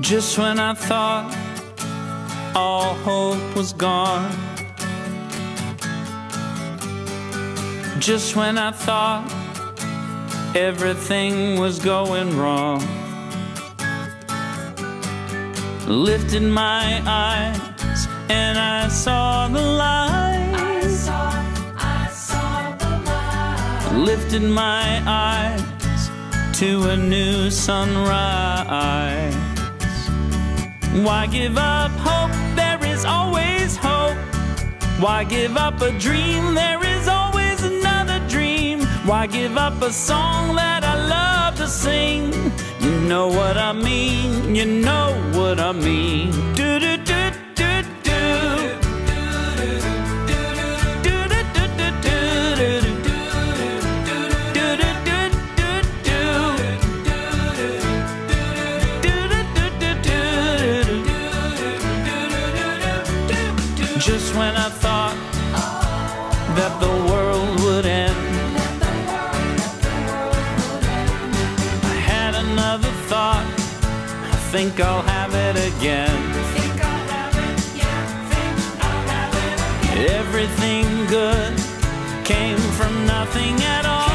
Just when I thought all hope was gone, just when I thought everything was going wrong, lifted my eyes and I saw the light. I saw the light. Lifted my eyes to a new sunrise. Why give up hope? There is always hope. Why give up a dream? There is always another dream. Why give up a song that I love to sing? You know what I mean, you know what I mean. Do do do do do. Just when I thought that the world would end, I had another thought. I think I'll have it again. Everything good came from nothing at all.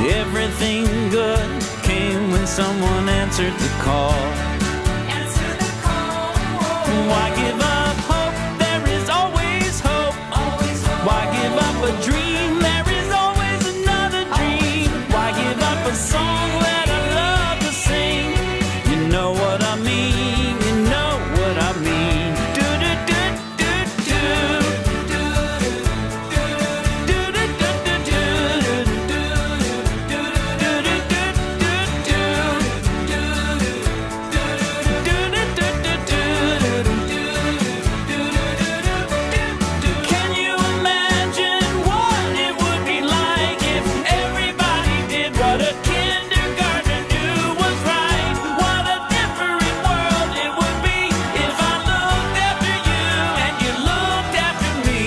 Everything good came when someone answered the call. Why give up hope? There is always hope. Why give up a dream? There is always another dream. Why give up a song that I love to sing? You know what I mean, you know what I mean. Do do do do do. Do do do do do. Can you imagine what it would be like if everybody did what a kindergartner knew was right? What a different world it would be if I looked after you and you looked after me.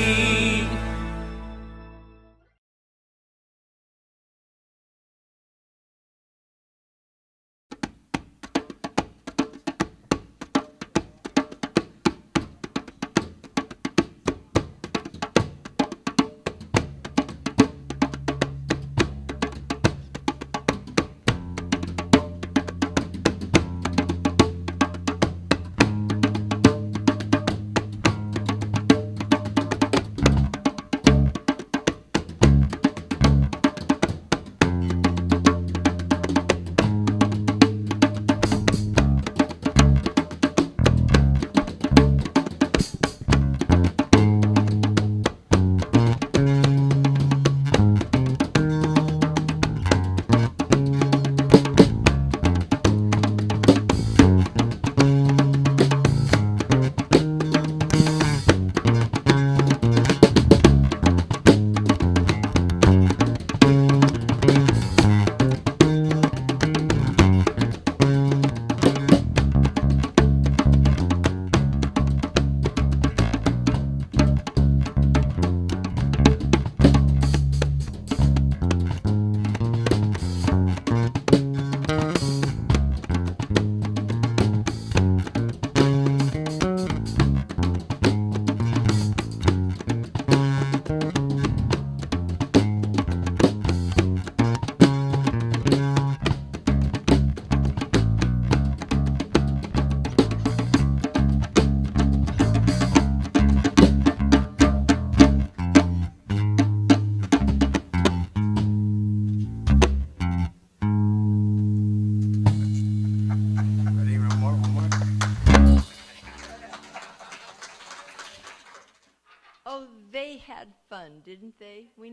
Oh, they had fun, didn't they? We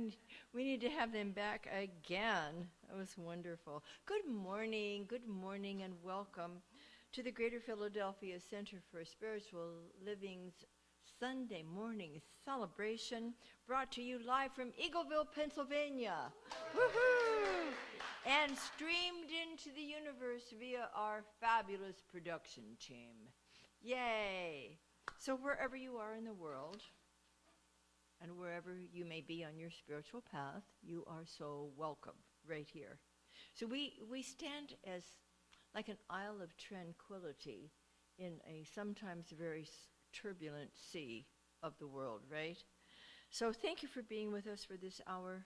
need to have them back again. That was wonderful. Good morning, and welcome to the Greater Philadelphia Center for Spiritual Living's Sunday morning celebration, brought to you live from Eagleville, Pennsylvania. Woohoo! And streamed into the universe via our fabulous production team. Yay! So wherever you are in the world, and wherever you may be on your spiritual path, you are so welcome right here. So we stand as like an isle of tranquility in a sometimes very turbulent sea of the world, right? So thank you for being with us for this hour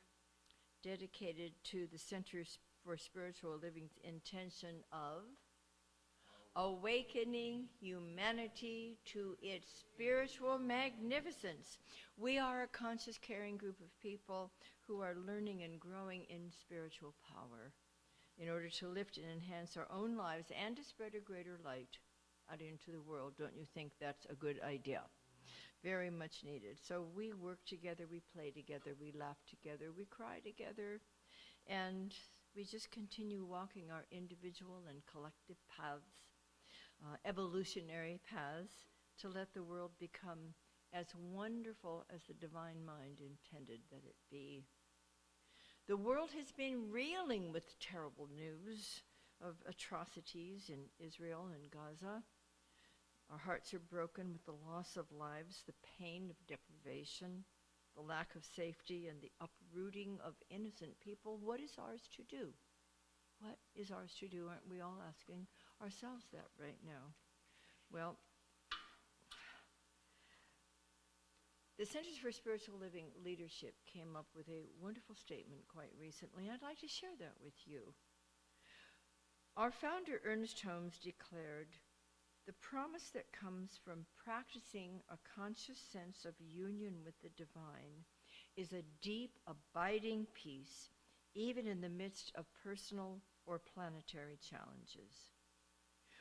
dedicated to the Centers for Spiritual Living's intention of awakening humanity to its spiritual magnificence. We are a conscious, caring group of people who are learning and growing in spiritual power in order to lift and enhance our own lives and to spread a greater light out into the world. Don't you think that's a good idea? Very much needed. So we work together, we play together, we laugh together, we cry together, and we just continue walking our individual and collective paths, evolutionary paths, to let the world become as wonderful as the divine mind intended that it be. The world has been reeling with terrible news of atrocities in Israel and Gaza. Our hearts are broken with the loss of lives, the pain of deprivation, the lack of safety, and the uprooting of innocent people. What is ours to do? What is ours to do? Aren't we all asking ourselves that right now? Well, the Centers for Spiritual Living Leadership came up with a wonderful statement quite recently. I'd like to share that with you. Our founder, Ernest Holmes, declared, "The promise that comes from practicing a conscious sense of union with the divine is a deep, abiding peace, even in the midst of personal or planetary challenges.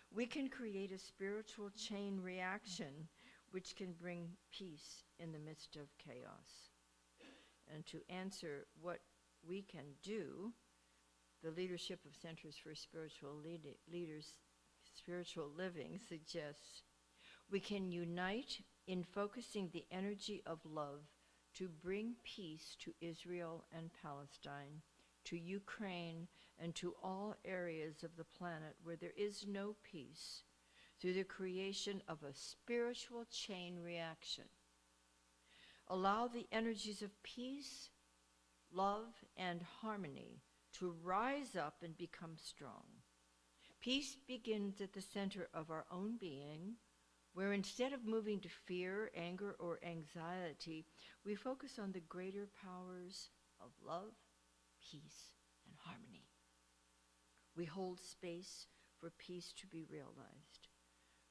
We can create a spiritual chain reaction which can bring peace in the midst of chaos." And to answer what we can do, the leadership of Centers for Spiritual Living suggests we can unite in focusing the energy of love to bring peace to Israel and Palestine, to Ukraine, and to all areas of the planet where there is no peace, through the creation of a spiritual chain reaction. Allow the energies of peace, love, and harmony to rise up and become strong. Peace begins at the center of our own being, where instead of moving to fear, anger, or anxiety, we focus on the greater powers of love, peace, and harmony. We hold space for peace to be realized.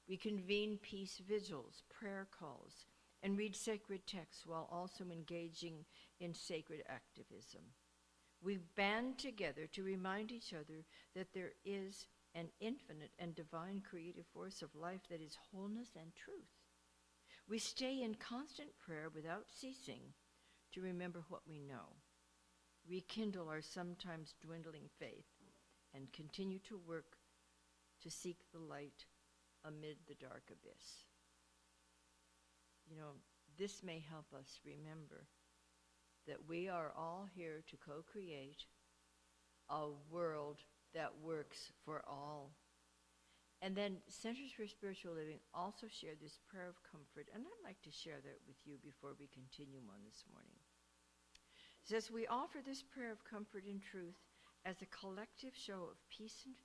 We convene peace vigils, prayer calls, and read sacred texts while also engaging in sacred activism. We band together to remind each other that there is an infinite and divine creative force of life that is wholeness and truth. We stay in constant prayer without ceasing to remember what we know, rekindle our sometimes dwindling faith, and continue to work to seek the light amid the dark abyss. You know, this may help us remember that we are all here to co-create a world that works for all. And then Centers for Spiritual Living also share this prayer of comfort, and I'd like to share that with you before we continue on this morning. It says, "We offer this prayer of comfort and truth as a collective show of peace and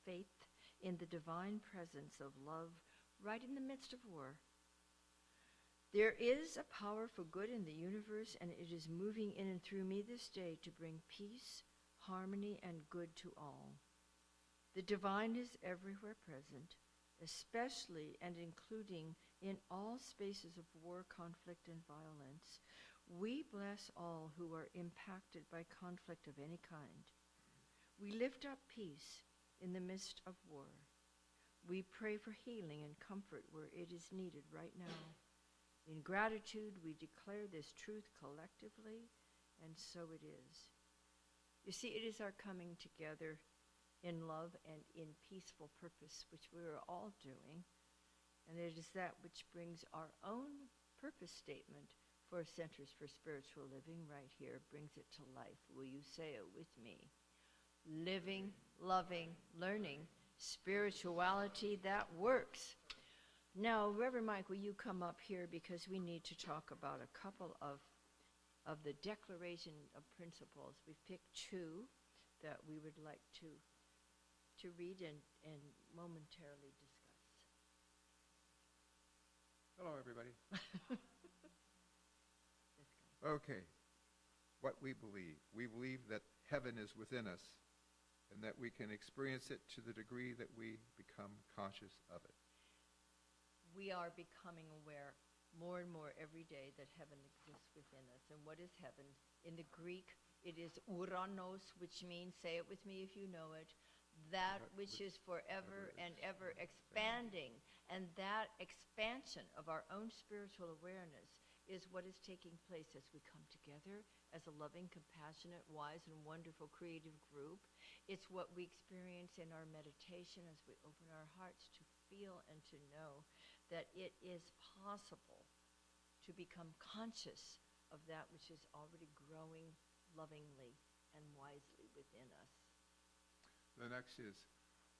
faith in the divine presence of love right in the midst of war. There is a power for good in the universe, and it is moving in and through me this day to bring peace, harmony, and good to all. The divine is everywhere present, especially and including in all spaces of war, conflict, and violence. We bless all who are impacted by conflict of any kind. We lift up peace in the midst of war. We pray for healing and comfort where it is needed right now. In gratitude, we declare this truth collectively, and so it is." You see, it is our coming together in love and in peaceful purpose, which we are all doing, and it is that which brings our own purpose statement for Centers for Spiritual Living right here, brings it to life. Will you say it with me? Living, loving, learning, spirituality that works. Now, Reverend Mike, will you come up here, because we need to talk about a couple of the Declaration of Principles. We've picked two that we would like to read and momentarily discuss. Hello, everybody. Okay, what we believe. We believe that heaven is within us and that we can experience it to the degree that we become conscious of it. We are becoming aware more and more every day that heaven exists within us. And what is heaven? In the Greek, it is uranos, which means, say it with me if you know it, that which is forever and ever expanding. And that expansion of our own spiritual awareness is what is taking place as we come together as a loving, compassionate, wise, and wonderful creative group. It's what we experience in our meditation as we open our hearts to feel and to know that it is possible to become conscious of that which is already growing lovingly and wisely within us. The next is,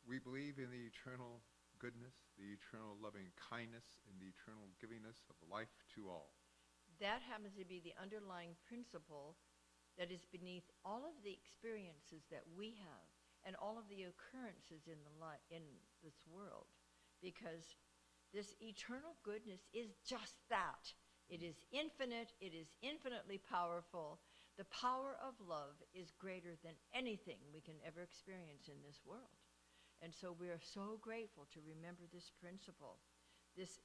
we believe in the eternal goodness, the eternal loving kindness, and the eternal givingness of life to all. That happens to be the underlying principle that is beneath all of the experiences that we have and all of the occurrences in this world, because this eternal goodness is just that. It is infinite. It is infinitely powerful. The power of love is greater than anything we can ever experience in this world. And so we are so grateful to remember this principle, this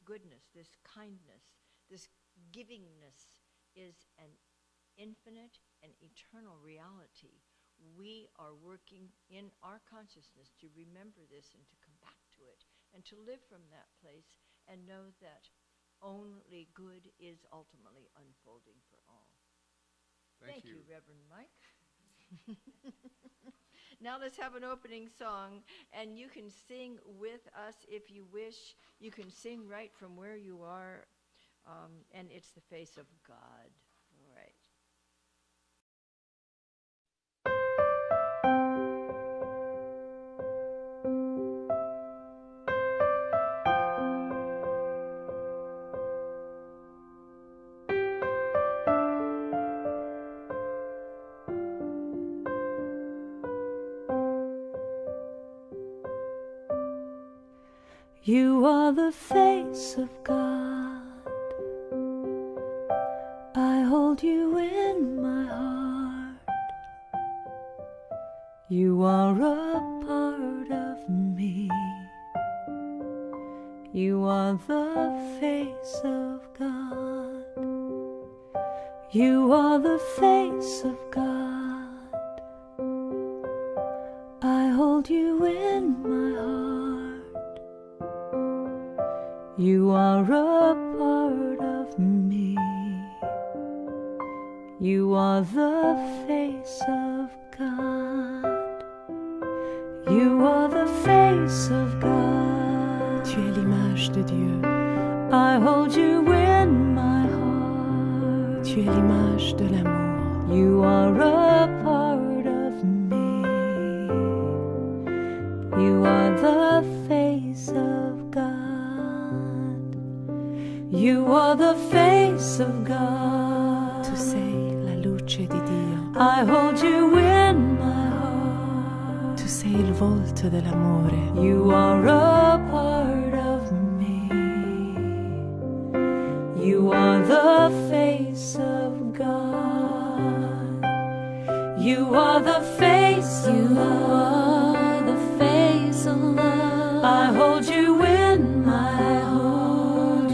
goodness, this kindness, this givingness is an infinite and eternal reality. We are working in our consciousness to remember this and to come back to it and to live from that place and know that only good is ultimately unfolding for all. Thank you, Reverend Mike. Now let's have an opening song, and you can sing with us if you wish. You can sing right from where you are, and it's the face of God. All right. You are the face of God. I hold you in my heart. You are a part of me. You are the face of God. You are the face of God. I hold you in my heart. You are a part of me. You are the face of God. You are the face of God. Tu es l'image de Dieu. I hold you in my heart. Tu es l'image de l'amour. You are a part of me. You are the face of God. You are the face of God. Tu sei la luce di Dio. I hold you in my heart. Tu sei il volto dell'amore. You are a part of me. You are the face of God. You are the face of love. You are the face of love. I hold you in my heart.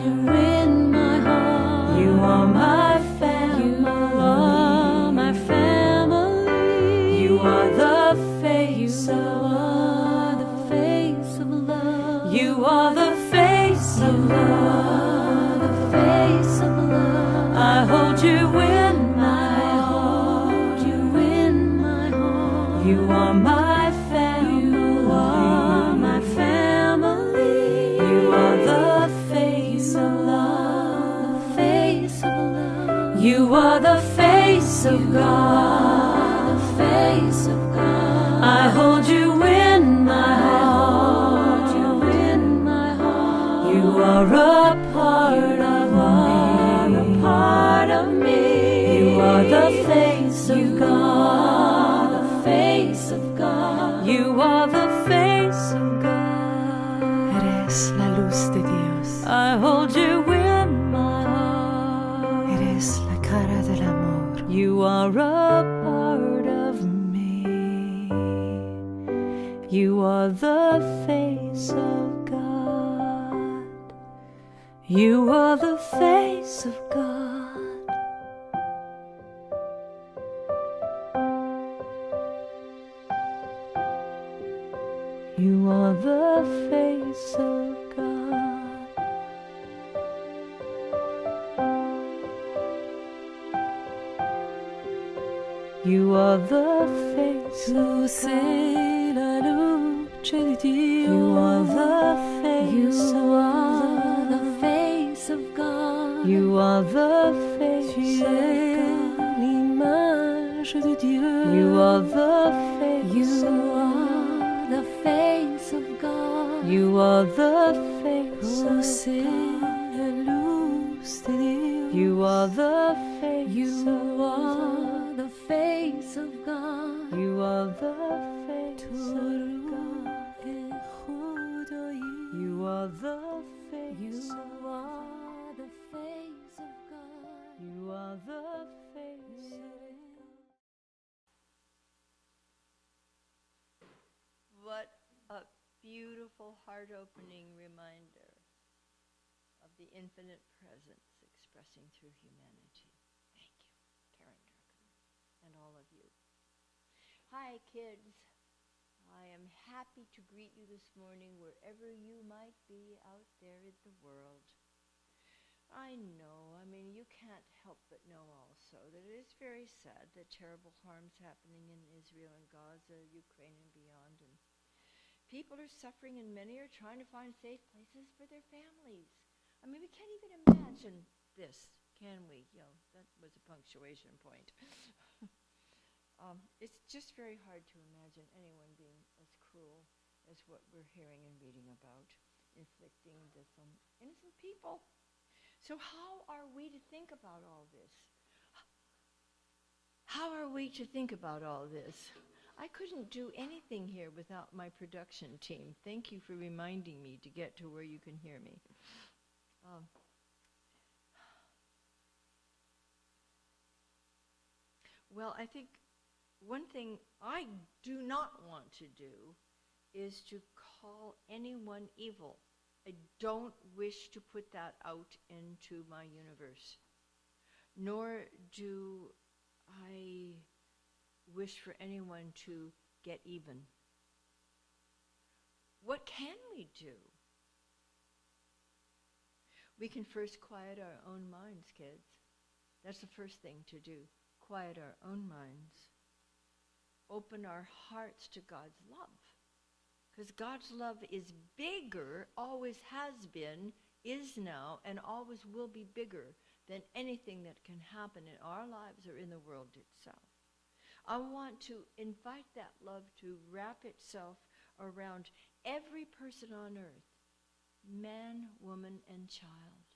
You are my family. You are my family. You are the face of love. The face of love. You are the face of love. The face of love. I hold you in my heart. You in my heart. You are my family. You are my family. You are the face of love. You are the face of God, the face of God. I hold you in my heart, you in my heart. You are a part of me, a part of me. You are the face of God, the face luz de Dios. I hold you in my heart. Eres la cara del amor. You are a part of me. You are the face of God. You are the face of God. You are the face of God. You are the face of God. La luce di Dio. You are the face of God. The face of God. You are the face of God. L'image de Dieu. You are the face of God. The face of God. You are the face of God. You are the face of God. The face of God. You are the face of God. You are the face of God. The face of God. You are the face of God. What a beautiful heart-opening reminder of the infinite presence expressing through humanity. Thank you, Karen Drucker, and all of you. Hi, kids. I am happy to greet you this morning wherever you might be out there in the world. I know, you can't help but know also that it is very sad that terrible harm's happening in Israel and Gaza, Ukraine and beyond, and people are suffering and many are trying to find safe places for their families. We can't even imagine this, can we? That was a punctuation point. It's just very hard to imagine anyone being as cruel as what we're hearing and reading about, inflicting this on innocent people. So how are we to think about all this? How are we to think about all this? I couldn't do anything here without my production team. Thank you for reminding me to get to where you can hear me. Well, I think one thing I do not want to do is to call anyone evil. I don't wish to put that out into my universe, nor do I wish for anyone to get even. What can we do? We can first quiet our own minds, kids. That's the first thing to do. Quiet our own minds. Open our hearts to God's love. Because God's love is bigger, always has been, is now, and always will be bigger than anything that can happen in our lives or in the world itself. I want to invite that love to wrap itself around every person on earth, man, woman, and child.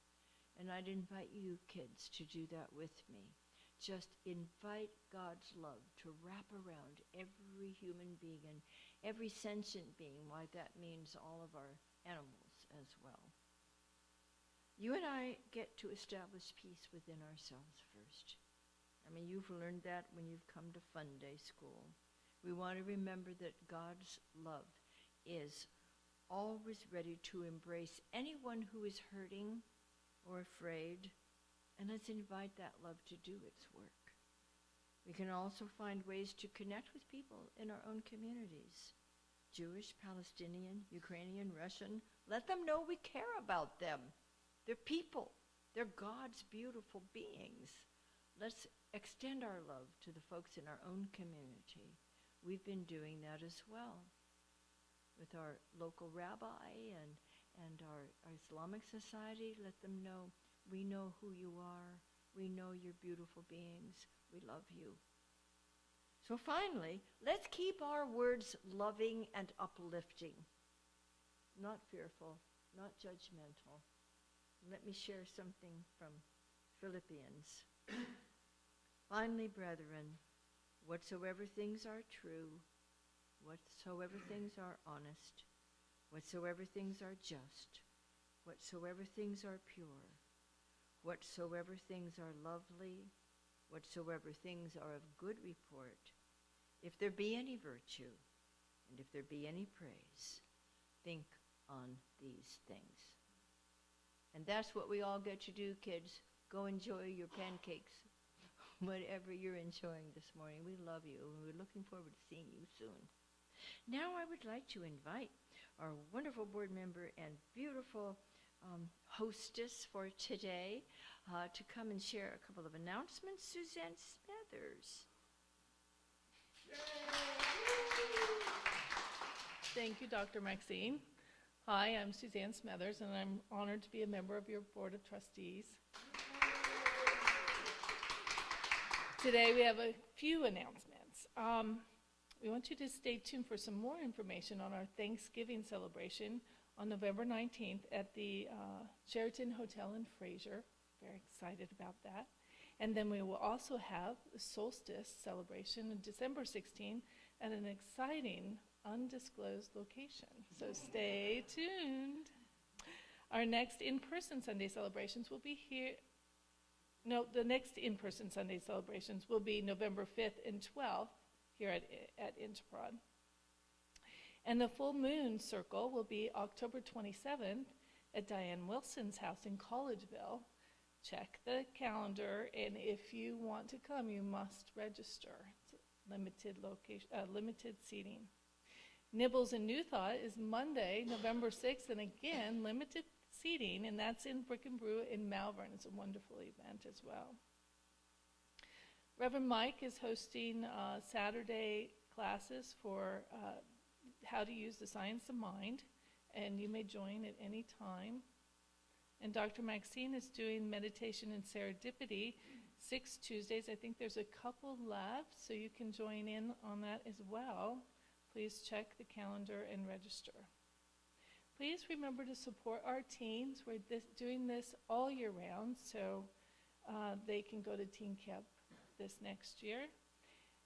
And I'd invite you kids to do that with me. Just invite God's love to wrap around every human being and every sentient being, why that means all of our animals as well. You and I get to establish peace within ourselves first. You've learned that when you've come to Fun Day School. We want to remember that God's love is always ready to embrace anyone who is hurting or afraid, and let's invite that love to do its work. We can also find ways to connect with people in our own communities. Jewish, Palestinian, Ukrainian, Russian. Let them know we care about them. They're people. They're God's beautiful beings. Let's extend our love to the folks in our own community. We've been doing that as well with our local rabbi and our Islamic society. Let them know we know who you are. We know you're beautiful beings. We love you. So finally, let's keep our words loving and uplifting, not fearful, not judgmental. Let me share something from Philippians. Finally, brethren, whatsoever things are true, whatsoever things are honest, whatsoever things are just, whatsoever things are pure, whatsoever things are lovely, whatsoever things are of good report, if there be any virtue, and if there be any praise, think on these things. And that's what we all get to do, kids. Go enjoy your pancakes, whatever you're enjoying this morning. We love you, and we're looking forward to seeing you soon. Now I would like to invite our wonderful board member and beautiful hostess for today to come and share a couple of announcements. Suzanne Smathers. Thank you, Dr. Maxine. Hi, I'm Suzanne Smathers, and I'm honored to be a member of your Board of Trustees. Today we have a few announcements. We want you to stay tuned for some more information on our Thanksgiving celebration on November 19th at the Sheraton Hotel in Fraser. Very excited about that. And then we will also have the solstice celebration on December 16th at an exciting undisclosed location. So stay tuned. Our next in-person Sunday celebrations will be here. No, the next in-person Sunday celebrations will be November 5th and 12th here at Interprod. And the full moon circle will be October 27th at Diane Wilson's house in Collegeville. Check the calendar, and if you want to come, you must register. It's limited seating. Nibbles and New Thought is Monday, November 6th, and again, limited seating, and that's in Brick and Brew in Malvern. It's a wonderful event as well. Reverend Mike is hosting Saturday classes for how to use the science of mind, and you may join at any time. And Dr. Maxine is doing meditation and serendipity 6 Tuesdays. I think there's a couple left, so you can join in on that as well. Please check the calendar and register. Please remember to support our teens. We're doing this all year round, so they can go to teen camp this next year.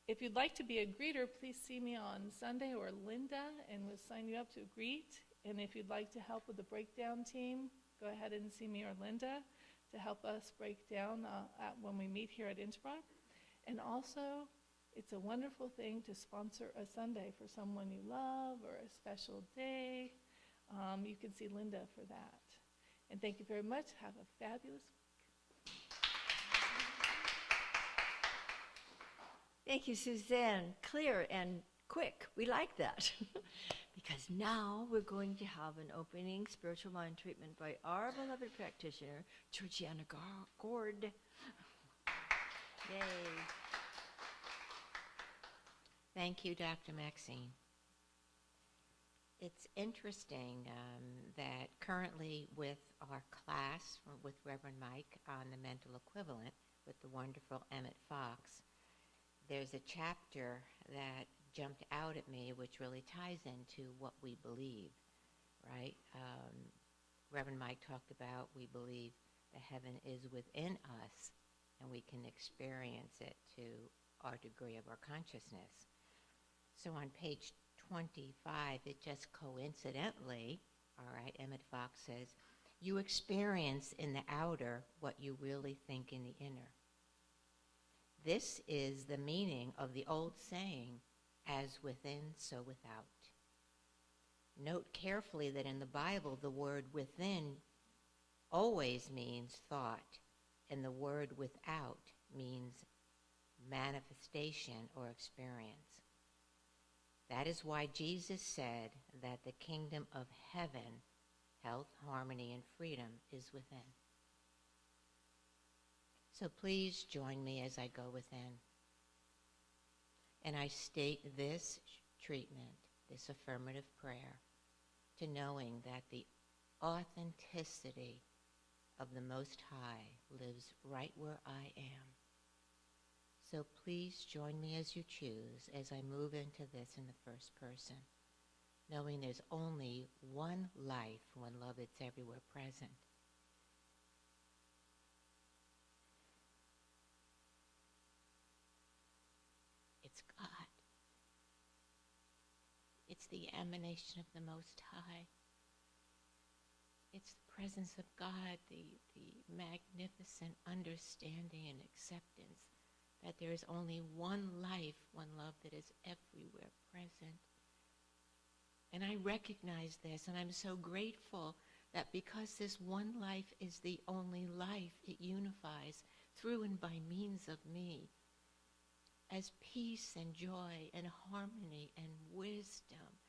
If you'd like to be a greeter, please see me on Sunday or Linda, and we'll sign you up to greet. And if you'd like to help with the breakdown team, go ahead and see me or Linda to help us break down when we meet here at Interprod. And also, it's a wonderful thing to sponsor a Sunday for someone you love or a special day. You can see Linda for that. And thank you very much. Have a fabulous week. Thank you, Suzanne. Clear and quick. We like that. Because now we're going to have an opening spiritual mind treatment by our beloved practitioner, Georgiana Gord. Yay. Thank you, Dr. Maxine. It's interesting that currently with our class, with Reverend Mike on the mental equivalent with the wonderful Emmett Fox, there's a chapter that jumped out at me which really ties into what we believe, right? Reverend Mike talked about we believe that heaven is within us and we can experience it to our degree of our consciousness. So on page 25, it just coincidentally, all right, Emmett Fox says, you experience in the outer what you really think in the inner. This is the meaning of the old saying, as within, so without. Note carefully that in the Bible, the word within always means thought, and the word without means manifestation or experience. That is why Jesus said that the kingdom of heaven, health, harmony, and freedom is within. So please join me as I go within. And I state this treatment, this affirmative prayer, to knowing that the authenticity of the Most High lives right where I am. So please join me as you choose as I move into this in the first person, knowing there's only one life, one love that's everywhere present. It's God. It's the emanation of the Most High. It's the presence of God, the magnificent understanding and acceptance that there is only one life, one love that is everywhere present. And I recognize this, and I'm so grateful that because this one life is the only life, it unifies through and by means of me as peace and joy and harmony and wisdom.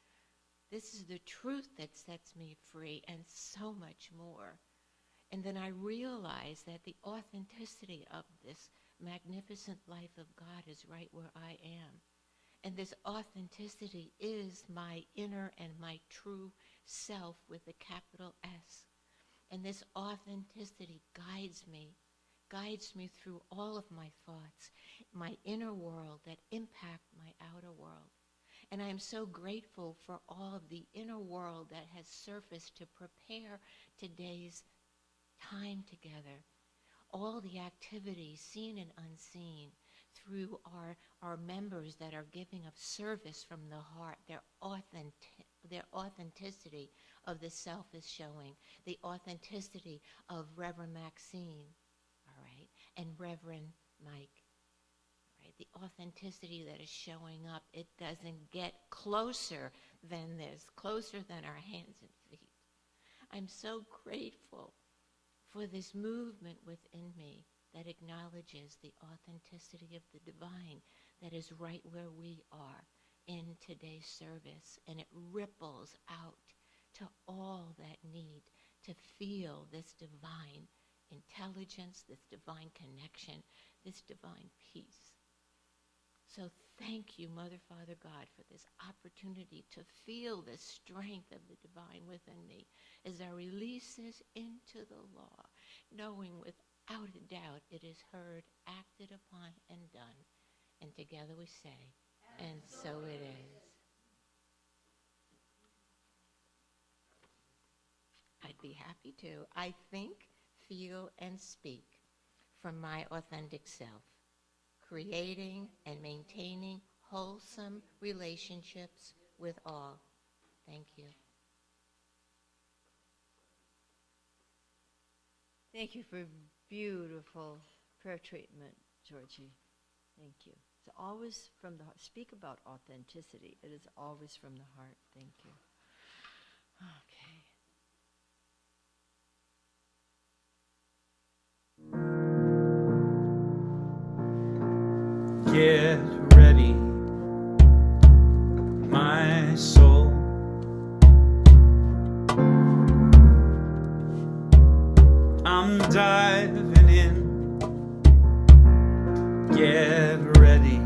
This is the truth that sets me free, and so much more. And then I realize that the authenticity of this magnificent life of God is right where I am. And this authenticity is my inner and my true self with a capital S. And this authenticity guides me through all of my thoughts, my inner world that impact my outer world. And I am so grateful for all of the inner world that has surfaced to prepare today's time together. All the activities, seen and unseen, through our members that are giving of service from the heart. Their authenticity of the self is showing. The authenticity of Reverend Maxine, all right, and Reverend Mike. The authenticity that is showing up, it doesn't get closer than this, closer than our hands and feet. I'm so grateful for this movement within me that acknowledges the authenticity of the divine that is right where we are in today's service, and it ripples out to all that need to feel this divine intelligence, this divine connection, this divine peace. So thank you, Mother, Father, God, for this opportunity to feel the strength of the divine within me as I release this into the law, knowing without a doubt it is heard, acted upon, and done. And together we say, and so it is. I'd be happy to. I think, feel, and speak from my authentic self, creating and maintaining wholesome relationships with all. Thank you. Thank you for beautiful prayer treatment, Georgie. Thank you. It's always from the heart. Speak about authenticity. It is always from the heart. Thank you. Okay. Get ready, my soul. I'm diving in. Get ready,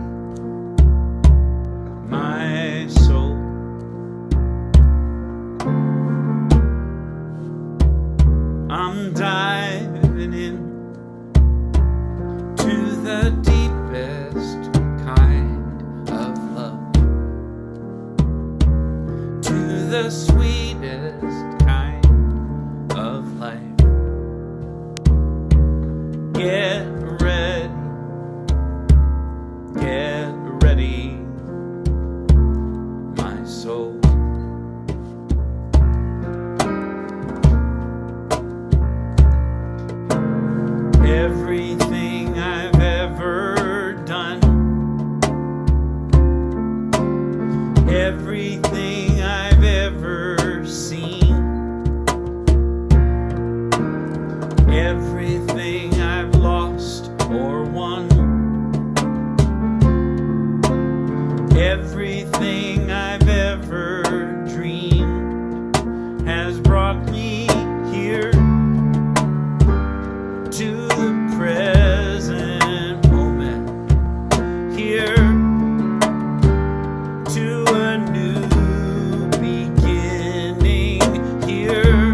my soul. I'm diving in to the deepest kind of love, to the sweetest kind of life. Get ready, my soul. Everything I've ever done, everything I've ever seen, everything I've lost or won, everything I've ever dreamed has brought me here to the present moment, here to a new beginning, here,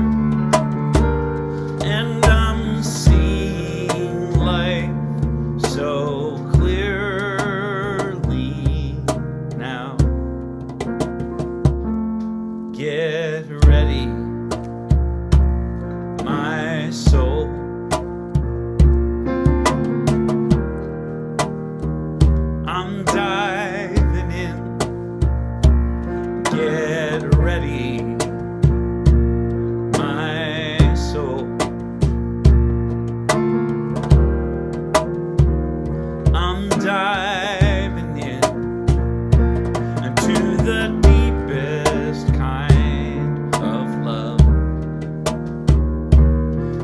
and I'm seeing life so clearly now. Get ready, my soul. I'm diving in. Get ready, my diving in into the deepest kind of love,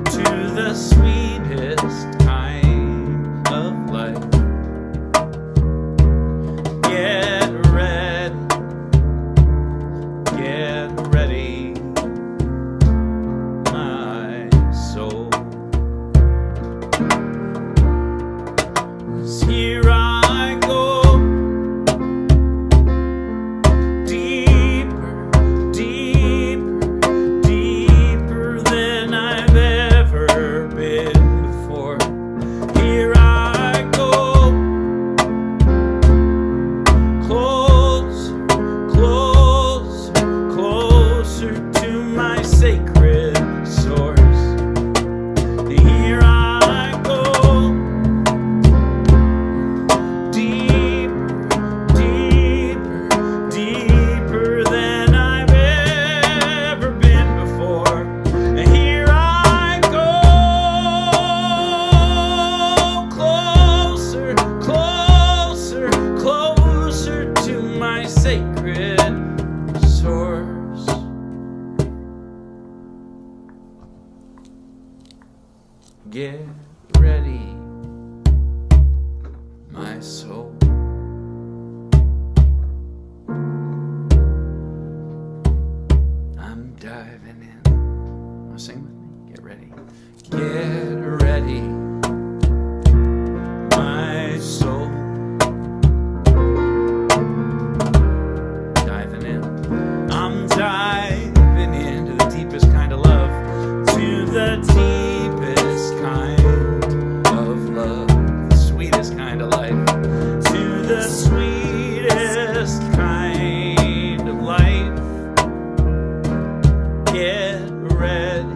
to the sweetest kind of life. Get ready, my soul. 'Cause here I go, deeper, deeper, deeper than I've ever been before. Here I go, closer, closer, closer to my sacred source. Here I go, deeper, deeper, deeper than I've ever been before. And here I go, closer, closer, closer to my sacred source. Get ready, my soul. I'm diving in. Wanna sing with me? Get ready. Get ready, my soul. Diving in. I'm diving into the deepest kind of love, to the deepest kind of love, the sweetest kind of life, to the sweetest kind of life. Get ready,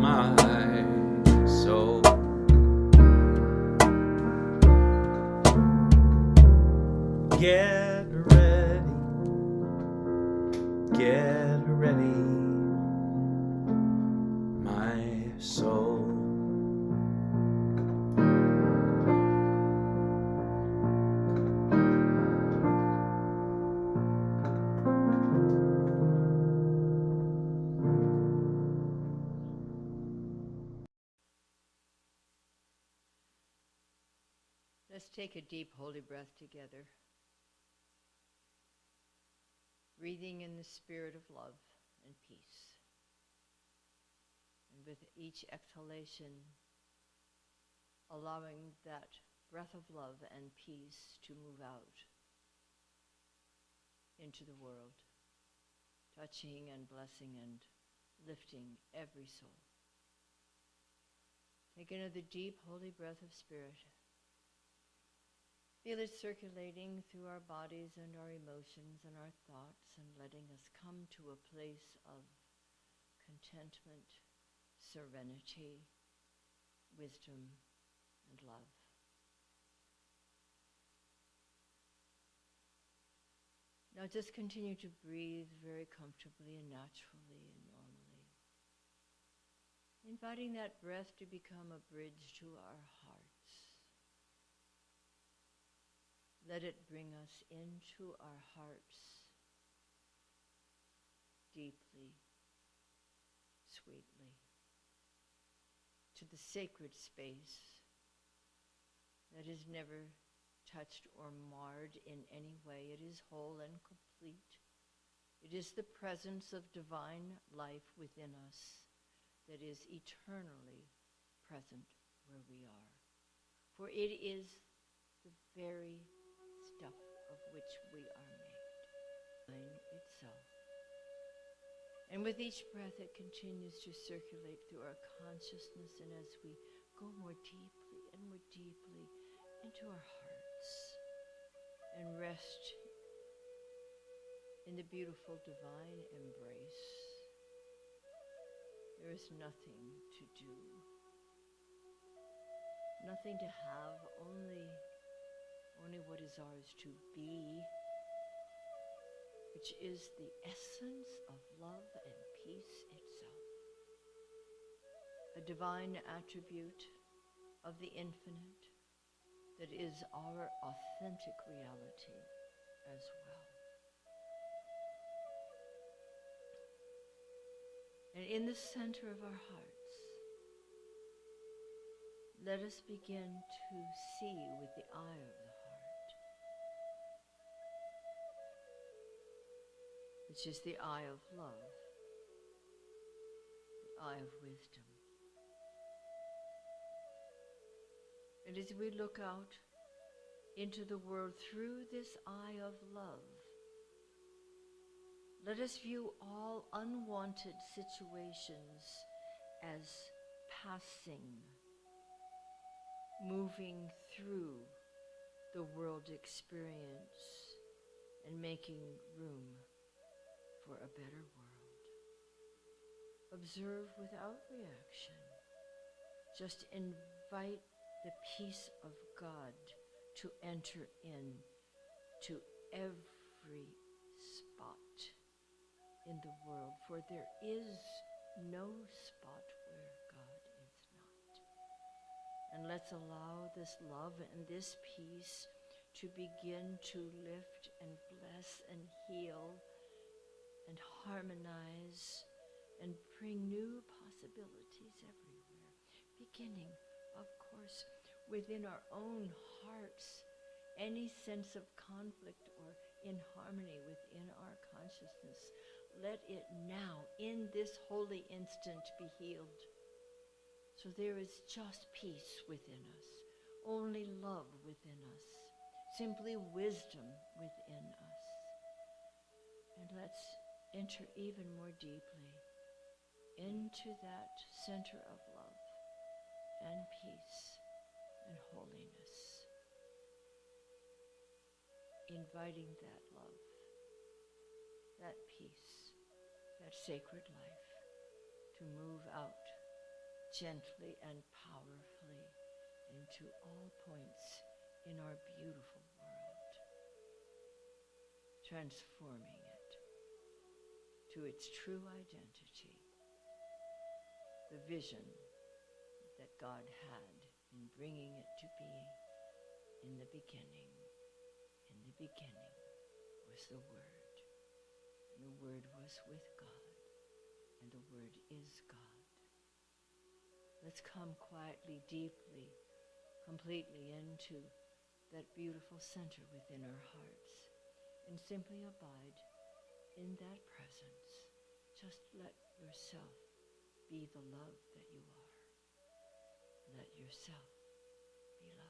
my soul. Get ready, my soul. Let's take a deep holy breath together. Breathing in the spirit of love and peace. And with each exhalation, allowing that breath of love and peace to move out into the world, touching and blessing and lifting every soul. Take another deep holy breath of spirit. Feel it circulating through our bodies and our emotions and our thoughts, and letting us come to a place of contentment, serenity, wisdom, and love. Now just continue to breathe very comfortably and naturally and normally, inviting that breath to become a bridge to our hearts. Let it bring us into our hearts deeply, sweetly, to the sacred space that is never touched or marred in any way. It is whole and complete. It is the presence of divine life within us that is eternally present where we are. For it is the very stuff of which we are made, divine itself. And with each breath, it continues to circulate through our consciousness, and as we go more deeply and more deeply into our hearts and rest in the beautiful divine embrace, there is nothing to do, nothing to have, only what is ours to be, which is the essence of love and peace itself. A a divine attribute of the infinite that is our authentic reality as well. And in the center of our hearts, let us begin to see with the eye of the heart, which is the eye of love, the eye of wisdom. And as we look out into the world through this eye of love, let us view all unwanted situations as passing, moving through the world experience and making room for a better world. Observe without reaction. Just invite the peace of God to enter in to every spot in the world, for there is no spot where God is not. And let's allow this love and this peace to begin to lift and bless and heal and harmonize and bring new possibilities everywhere, beginning, of course, within our own hearts. Any sense of conflict or inharmony within our consciousness, let it now, in this holy instant, be healed. So there is just peace within us, only love within us, simply wisdom within us. And let's enter even more deeply into that center of love and peace and holiness, inviting that love, that peace, that sacred life to move out gently and powerfully into all points in our beautiful world, transforming it to its true identity, the vision that God had in bringing it to be in the beginning. In the beginning was the Word, and the Word was with God, and the Word is God. Let's come quietly, deeply, completely into that beautiful center within our hearts and simply abide in that presence. Just let yourself be the love that you are. Let yourself be loved.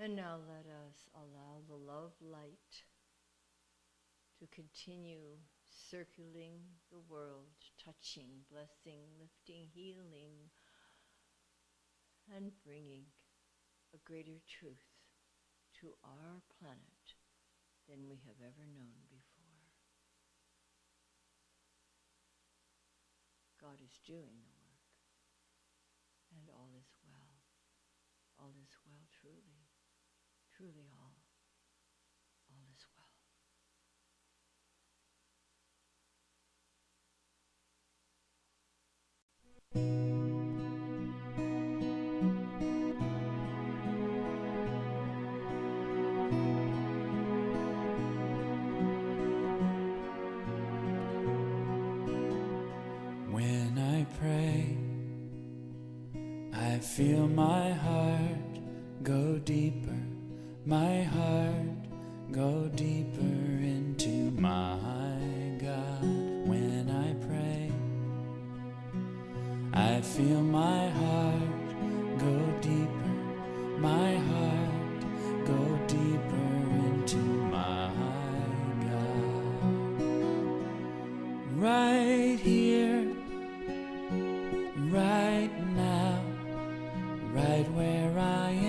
And now let us allow the love light to continue circling the world, touching, blessing, lifting, healing, and bringing a greater truth to our planet than we have ever known before. God is doing the work, and all is well. All is well, truly. Truly all is well. When I pray, I feel my heart go deeper, my heart go deeper into my God. When I pray, I feel my heart go deeper, my heart go deeper into my God. Right here, right now, right where I am.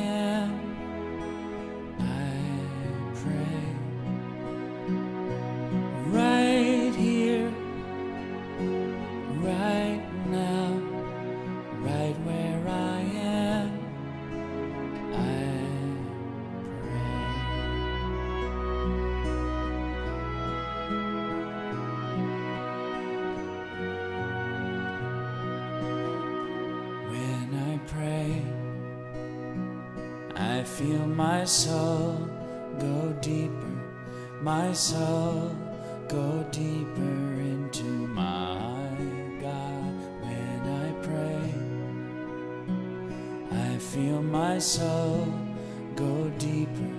feel my soul go deeper, my soul go deeper into my God. When I pray, I feel my soul go deeper,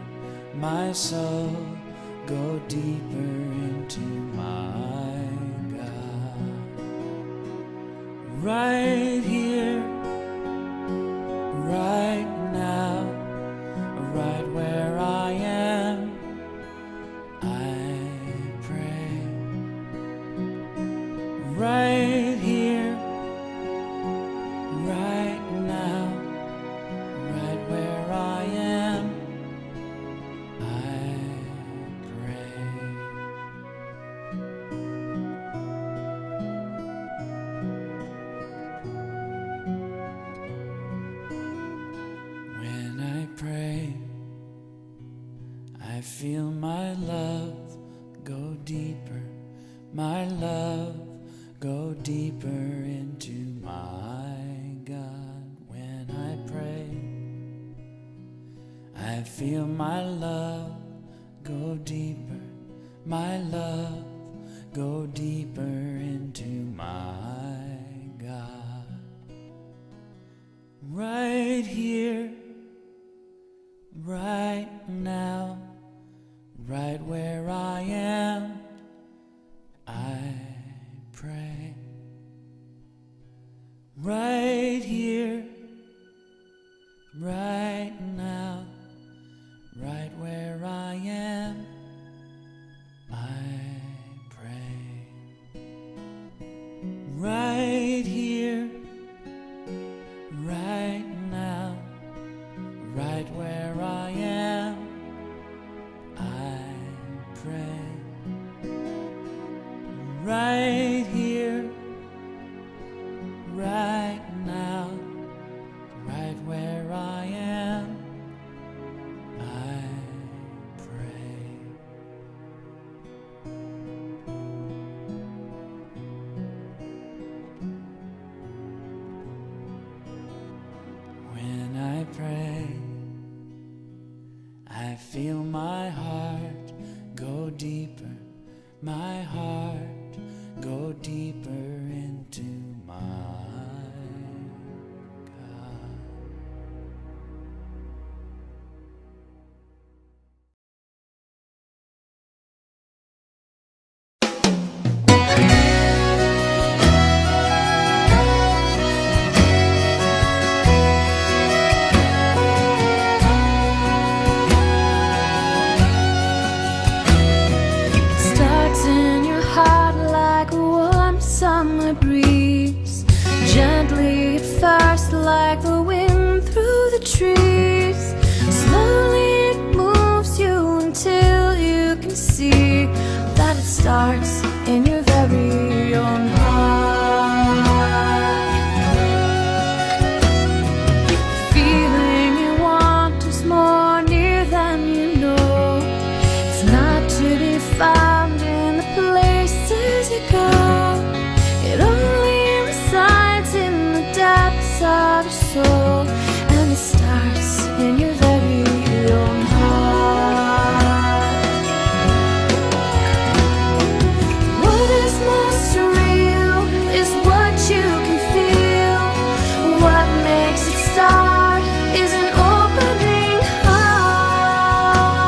my soul go deeper into my God. Right here, right now, right where I am, I pray. Right here, right now, right where I am, I pray. When I pray, I feel my love go deeper, my love go deeper into my God. When I pray, I feel my love go deeper, my love go deeper into my God. Right here, right now, right where I am, I pray. Right here, right now, right where I am, I pray. Right here, right now, right where I am, I pray. Right here, right now, right where I am, I pray. When I pray, I feel my heart go deeper, my heart go deeper into my God. Starts in your heart like a warm summer breeze, gently at first like the wind through the trees. Slowly it moves you until you can see that it starts in your very own heart. The feeling you want is more near than you know. It's not to be found in the places you go. It only resides in the depths of your soul, and it starts in your very own heart. What is most real is what you can feel. What makes it start is an opening heart.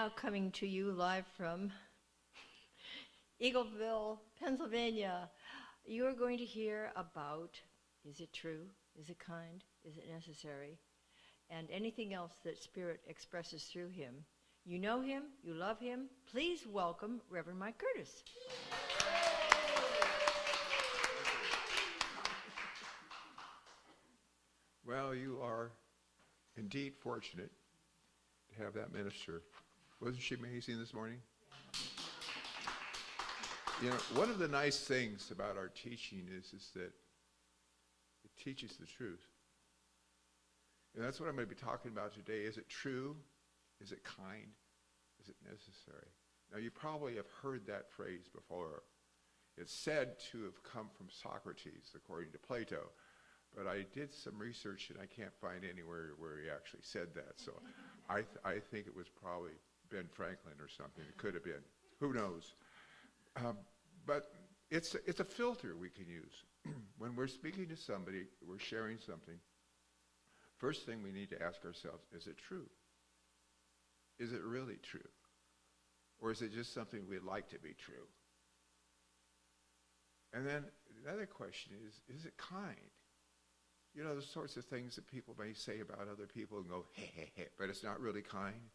now coming to you live from Eagleville, Pennsylvania. You are going to hear about, is it true? Is it kind? Is it necessary? And anything else that Spirit expresses through him. You know him, you love him. Please welcome Reverend Mike Gerdes. Well, you are indeed fortunate to have that minister. Wasn't she amazing this morning? You know, one of the nice things about our teaching is that it teaches the truth. And that's what I'm going to be talking about today. Is it true? Is it kind? Is it necessary? Now, you probably have heard that phrase before. It's said to have come from Socrates, according to Plato. But I did some research, and I can't find anywhere where he actually said that. So I think it was probably Ben Franklin or something. It could have been. Who knows? But it's a filter we can use. When we're speaking to somebody, we're sharing something, first thing we need to ask ourselves, is it true? Is it really true? Or is it just something we'd like to be true? And then another question is it kind? You know, the sorts of things that people may say about other people and go, hey, hey, hey, but it's not really kind.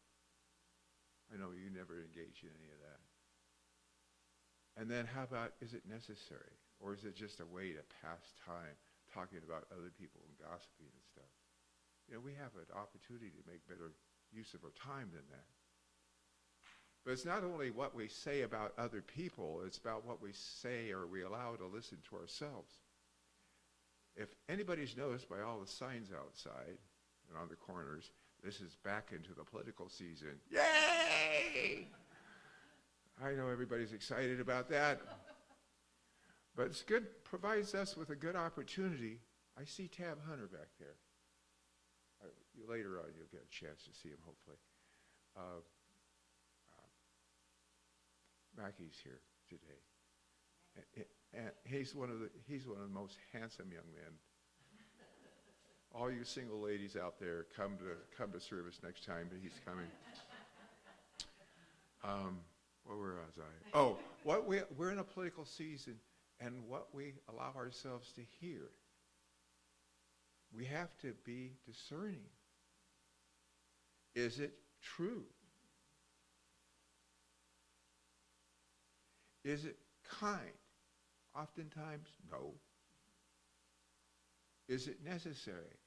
I know you never engage in any of that. And then how about, is it necessary? Or is it just a way to pass time talking about other people and gossiping and stuff? You know, we have an opportunity to make better use of our time than that. But it's not only what we say about other people, it's about what we say or we allow to listen to ourselves. If anybody's noticed by all the signs outside and on the corners, this is back into the political season. Yay! I know everybody's excited about that. But it's good, provides us with a good opportunity. I see Tab Hunter back there. Later on, you'll get a chance to see him, hopefully. Mackey's here today. And he's one of the most handsome young men. All you single ladies out there, come to service next time that he's coming. Where was I? Oh, we're in a political season, and what we allow ourselves to hear, we have to be discerning. Is it true? Is it kind? Oftentimes, no. Is it necessary?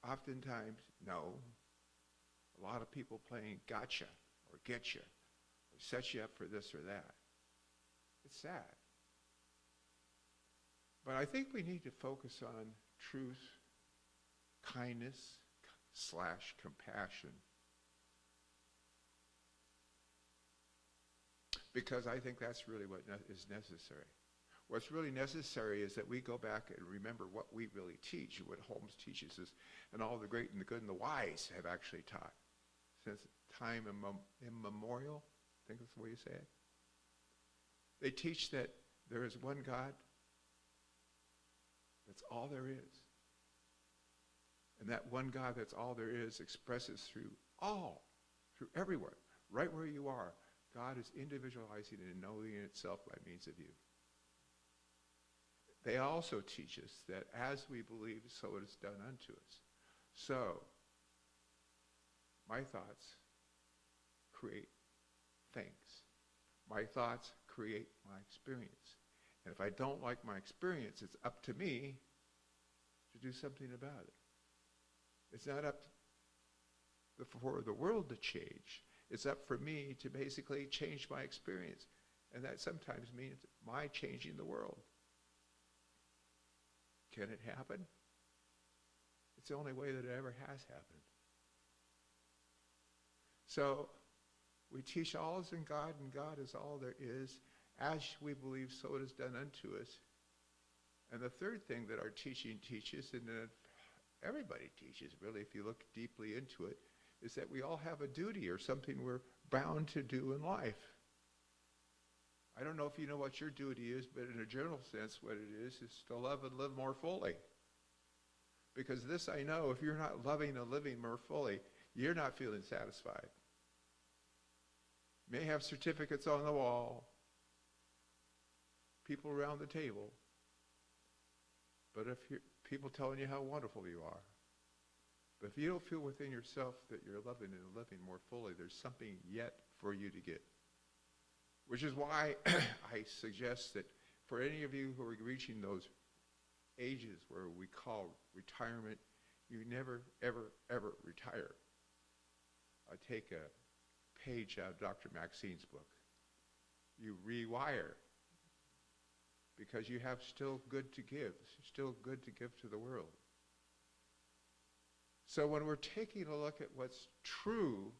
Oftentimes, no. A lot of people playing gotcha or getcha or set you up for this or that. It's sad. But I think we need to focus on truth, kindness / compassion. Because I think that's really what is necessary. What's really necessary is that we go back and remember what we really teach, what Holmes teaches us, and all the great and the good and the wise have actually taught. Since time immemorial, I think that's the way you say it. They teach that there is one God. That's all there is. And that one God that's all there is expresses through everywhere, right where you are. God is individualizing and knowing itself by means of you. They also teach us that as we believe, so it is done unto us. So, my thoughts create things. My thoughts create my experience. And if I don't like my experience, it's up to me to do something about it. It's not up for the world to change. It's up for me to basically change my experience. And that sometimes means my changing the world. Can it happen? It's the only way that it ever has happened. So, we teach all is in God, and God is all there is. As we believe, so it is done unto us. And the third thing that our teaching teaches, and that everybody teaches, really, if you look deeply into it, is that we all have a duty or something we're bound to do in life. I don't know if you know what your duty is, but in a general sense, what it is to love and live more fully. Because this I know, if you're not loving and living more fully, you're not feeling satisfied. may have certificates on the wall, people around the table, but if you're people telling you how wonderful you are, but if you don't feel within yourself that you're loving and living more fully, there's something yet for you to get. Which is why I suggest that for any of you who are reaching those ages where we call retirement, you never, ever, ever retire. I take a page out of Dr. Maxine's book. You rewire because you have still good to give, still good to give to the world. So when we're taking a look at what's true,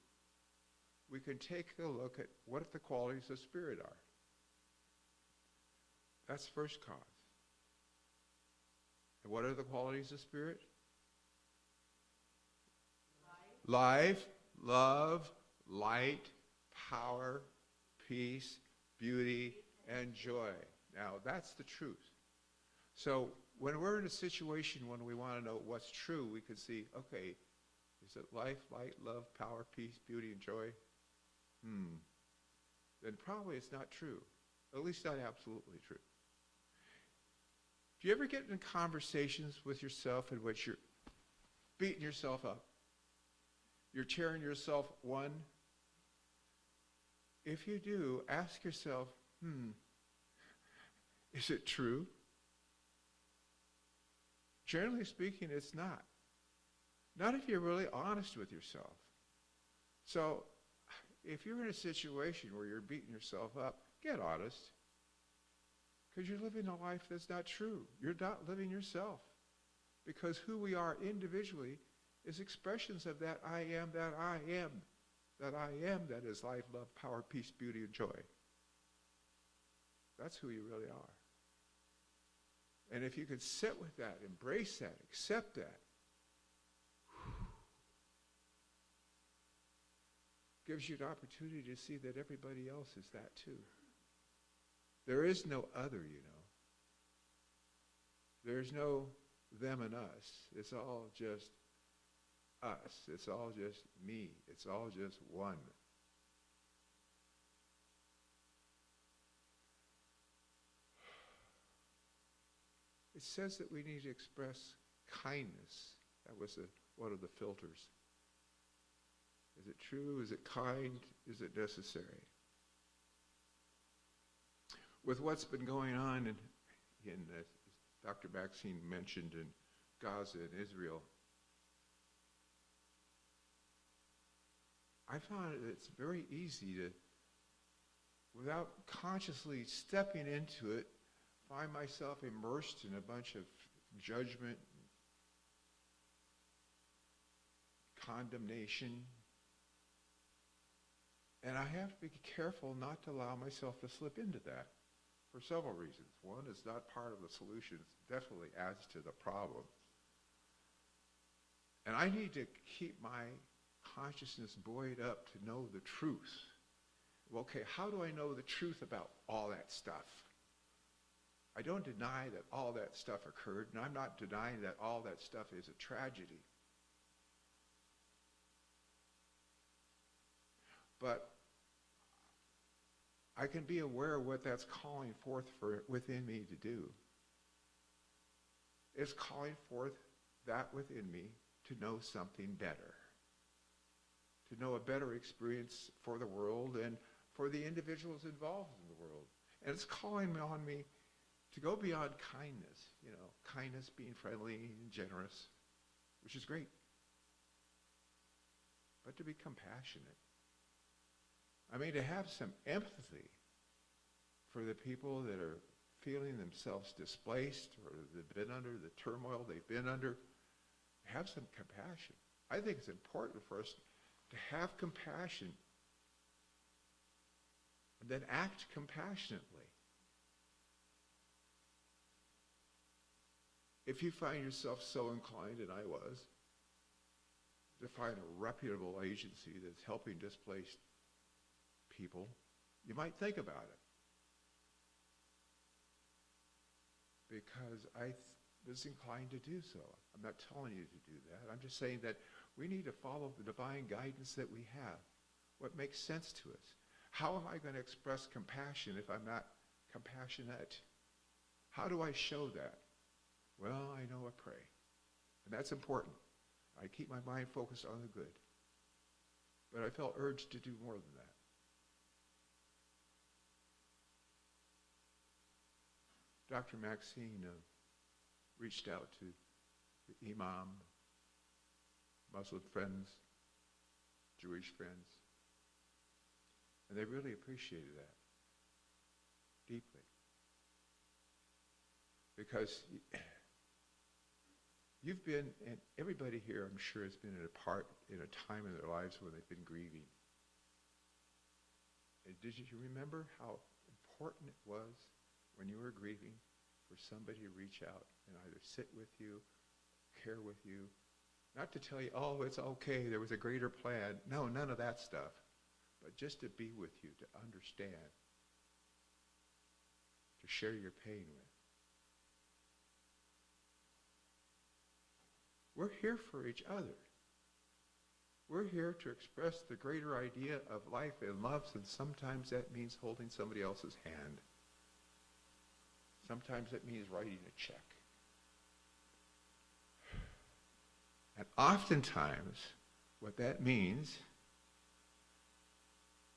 we can take a look at what the qualities of spirit are. That's first cause. And what are the qualities of spirit? Life, love, light, power, peace, beauty, and joy. Now, that's the truth. So when we're in a situation when we want to know what's true, we can see, okay, is it life, light, love, power, peace, beauty, and joy? Then probably it's not true. At least not absolutely true. Do you ever get in conversations with yourself in which you're beating yourself up? You're tearing yourself one? If you do, ask yourself, is it true? Generally speaking, it's not. Not if you're really honest with yourself. So, if you're in a situation where you're beating yourself up, get honest. Because you're living a life that's not true. You're not living yourself. Because who we are individually is expressions of that I am, that I am. That I am, that is life, love, power, peace, beauty, and joy. That's who you really are. And if you can sit with that, embrace that, accept that, gives you an opportunity to see that everybody else is that too. There is no other, you know. There's no them and us. It's all just us. It's all just me. It's all just one. It says that we need to express kindness. That was one of the filters. Is it true? Is it kind? Is it necessary? With what's been going on in Dr. Maxine mentioned in Gaza and Israel, I found it's very easy to, without consciously stepping into it, find myself immersed in a bunch of judgment, condemnation. And I have to be careful not to allow myself to slip into that for several reasons. One, it's not part of the solution. It definitely adds to the problem. And I need to keep my consciousness buoyed up to know the truth. Well, okay, how do I know the truth about all that stuff? I don't deny that all that stuff occurred, and I'm not denying that all that stuff is a tragedy. But I can be aware of what that's calling forth within me to do. It's calling forth that within me to know something better. To know a better experience for the world and for the individuals involved in the world. And it's calling on me to go beyond kindness, you know, kindness being friendly and generous, which is great. But to be compassionate. I mean, to have some empathy for the people that are feeling themselves displaced or they've been under the turmoil they've been under. Have some compassion. I think it's important for us to have compassion and then act compassionately. If you find yourself so inclined, and I was, to find a reputable agency that's helping displaced people, you might think about it. Because I was inclined to do so. I'm not telling you to do that. I'm just saying that we need to follow the divine guidance that we have, what makes sense to us. How am I going to express compassion if I'm not compassionate? How do I show that? Well, I know I pray. And that's important. I keep my mind focused on the good. But I felt urged to do more than that. Dr. Maxine reached out to the imam, Muslim friends, Jewish friends, and they really appreciated that deeply. Because you've been, and everybody here I'm sure has been in a time in their lives when they've been grieving. And did you remember how important it was when you were grieving for somebody to reach out and either sit with you, care with you, not to tell you, oh, it's okay, there was a greater plan. No, none of that stuff. But just to be with you, to understand, to share your pain with. We're here for each other. We're here to express the greater idea of life and love, and sometimes that means holding somebody else's hand. Sometimes it means writing a check. And oftentimes, what that means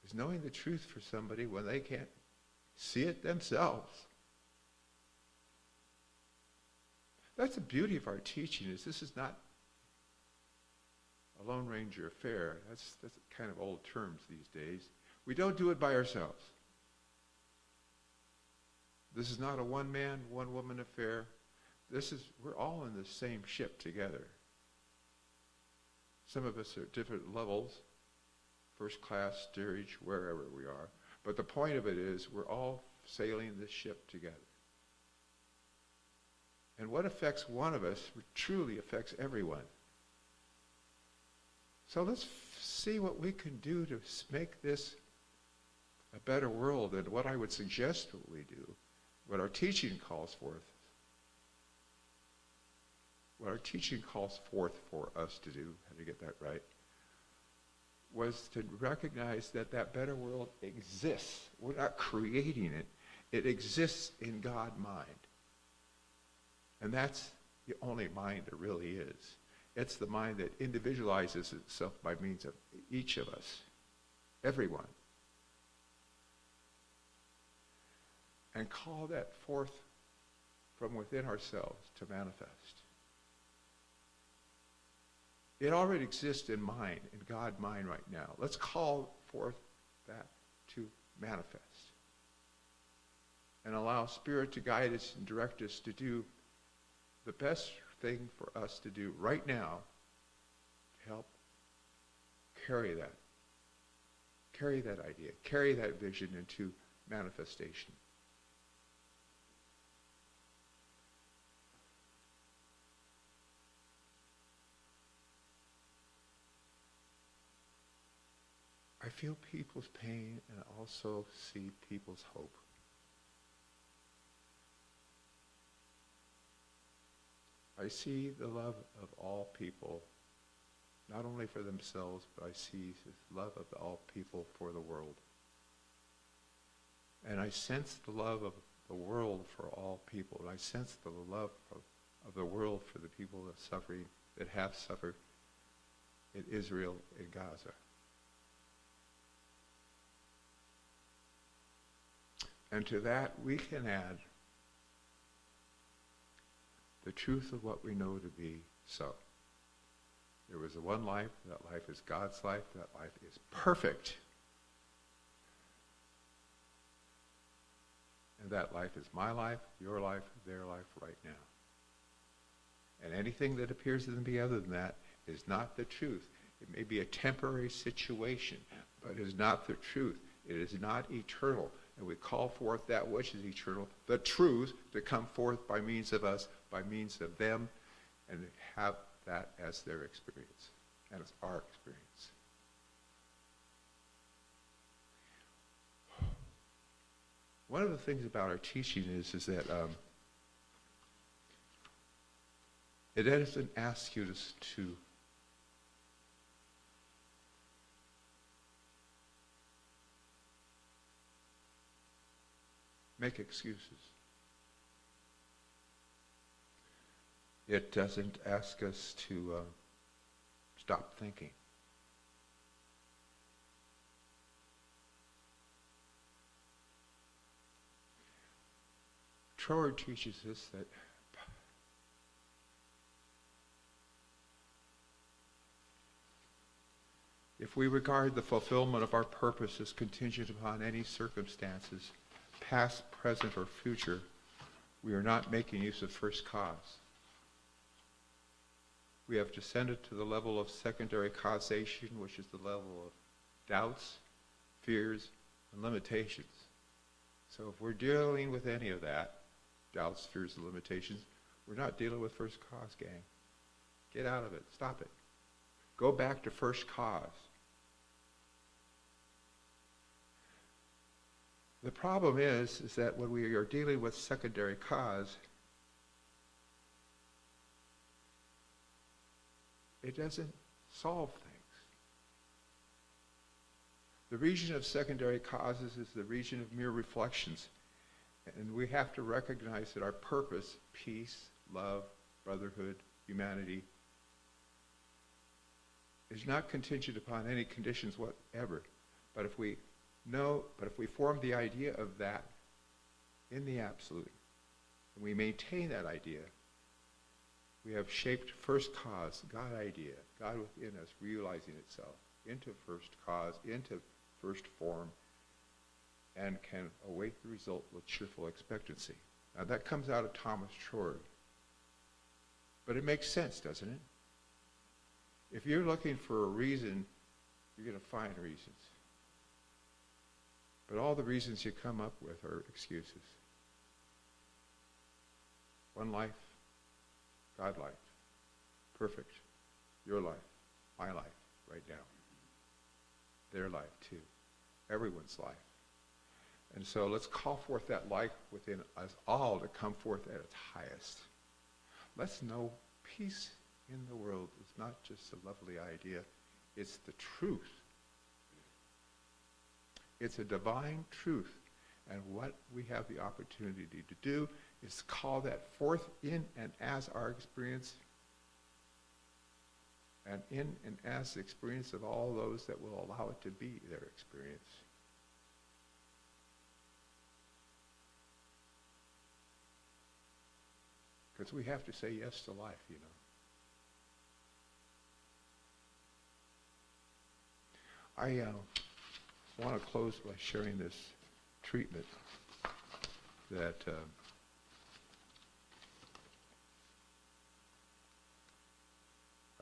is knowing the truth for somebody when they can't see it themselves. That's the beauty of our teaching, is this is not a Lone Ranger affair. That's kind of old terms these days. We don't do it by ourselves. This is not a one-man, one-woman affair. We're all in the same ship together. Some of us are at different levels, first class, steerage, wherever we are. But the point of it is we're all sailing this ship together. And what affects one of us truly affects everyone. So let's see what we can do to make this a better world. And what I would suggest what we do, what our teaching calls forth, for us to do, how to get that right, was to recognize that that better world exists. We're not creating it. It exists in God mind. And that's the only mind there really is. It's the mind that individualizes itself by means of each of us, everyone. And call that forth from within ourselves to manifest. It already exists in mind, in God mind right now. Let's call forth that to manifest. And allow Spirit to guide us and direct us to do the best thing for us to do right now to help carry that idea, carry that vision into manifestation. I feel people's pain and also see people's hope. I see the love of all people, not only for themselves, but I see the love of all people for the world. And I sense the love of the world for all people. And I sense the love of the world for the people that have suffered in Israel and Gaza. And to that we can add the truth of what we know to be so. There was one life, that life is God's life, that life is perfect. And that life is my life, your life, their life right now. And anything that appears to be other than that is not the truth. It may be a temporary situation, but it is not the truth. It is not eternal. And we call forth that which is eternal, the truth, to come forth by means of us, by means of them, and have that as their experience and as our experience. One of the things about our teaching is that it doesn't ask you to make excuses. It doesn't ask us to stop thinking. Trower teaches us that if we regard the fulfillment of our purpose as contingent upon any circumstances, past, present, or future, we are not making use of first cause. We have descended to the level of secondary causation, which is the level of doubts, fears, and limitations. So if we're dealing with any of that, doubts, fears, and limitations, we're not dealing with first cause, gang. Get out of it. Stop it. Go back to first cause. The problem is that when we are dealing with secondary cause, it doesn't solve things. The region of secondary causes is the region of mere reflections. And we have to recognize that our purpose, peace, love, brotherhood, humanity, is not contingent upon any conditions whatever. But if we form the idea of that in the absolute, and we maintain that idea, we have shaped first cause, God idea, God within us realizing itself into first cause, into first form, and can await the result with cheerful expectancy. Now that comes out of Thomas Trower. But it makes sense, doesn't it? If you're looking for a reason, you're going to find reasons. But all the reasons you come up with are excuses. One life, God life, perfect. Your life, my life, right now. Their life too. Everyone's life. And so let's call forth that life within us all to come forth at its highest. Let's know peace in the world is not just a lovely idea, it's the truth. It's a divine truth. And what we have the opportunity to do is call that forth in and as our experience, and in and as the experience of all those that will allow it to be their experience. Because we have to say yes to life, you know. I want to close by sharing this treatment that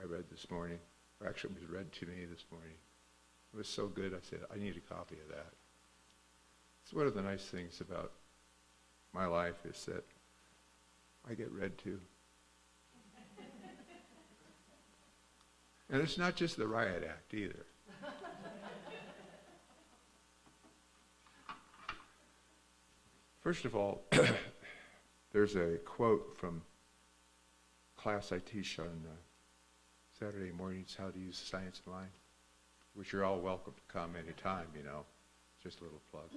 I read this morning, or actually it was read to me this morning. It was so good I said, I need a copy of that. It's one of the nice things about my life is that I get read to. And it's not just the riot act either. First of all, there's a quote from class I teach on Saturday mornings, How to Use the Science of Mind, which you're all welcome to come anytime, you know. Just a little plug.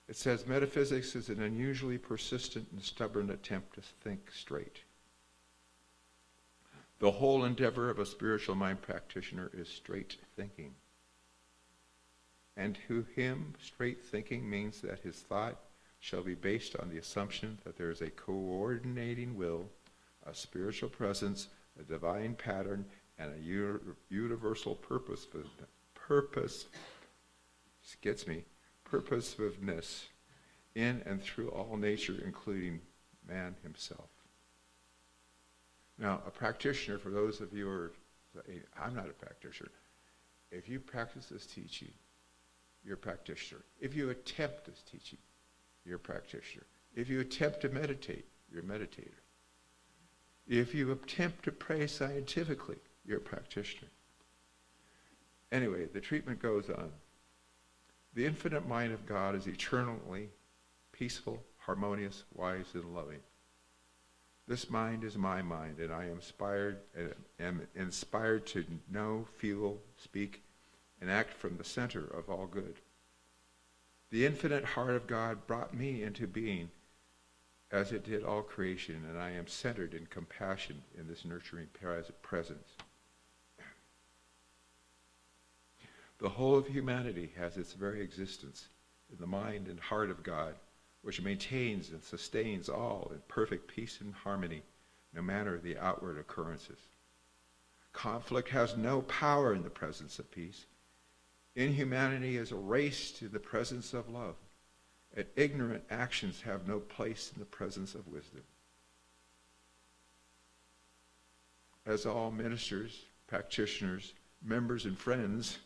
It says, metaphysics is an unusually persistent and stubborn attempt to think straight. The whole endeavor of a spiritual mind practitioner is straight thinking. And to him, straight thinking means that his thought shall be based on the assumption that there is a coordinating will, a spiritual presence, a divine pattern, and a universal purposiveness in and through all nature, including man himself. Now, a practitioner, for those of you who are, I'm not a practitioner. If you practice this teaching, you're a practitioner. If you attempt this teaching, you're a practitioner. If you attempt to meditate, you're a meditator. If you attempt to pray scientifically, you're a practitioner. Anyway, the treatment goes on. The infinite mind of God is eternally peaceful, harmonious, wise, and loving. This mind is my mind, and I am inspired to know, feel, speak, and act from the center of all good. The infinite heart of God brought me into being as it did all creation, and I am centered in compassion in this nurturing presence. The whole of humanity has its very existence in the mind and heart of God, which maintains and sustains all in perfect peace and harmony, no matter the outward occurrences. Conflict has no power in the presence of peace. Inhumanity is erased in the presence of love, and ignorant actions have no place in the presence of wisdom. As all ministers, practitioners, members, and friends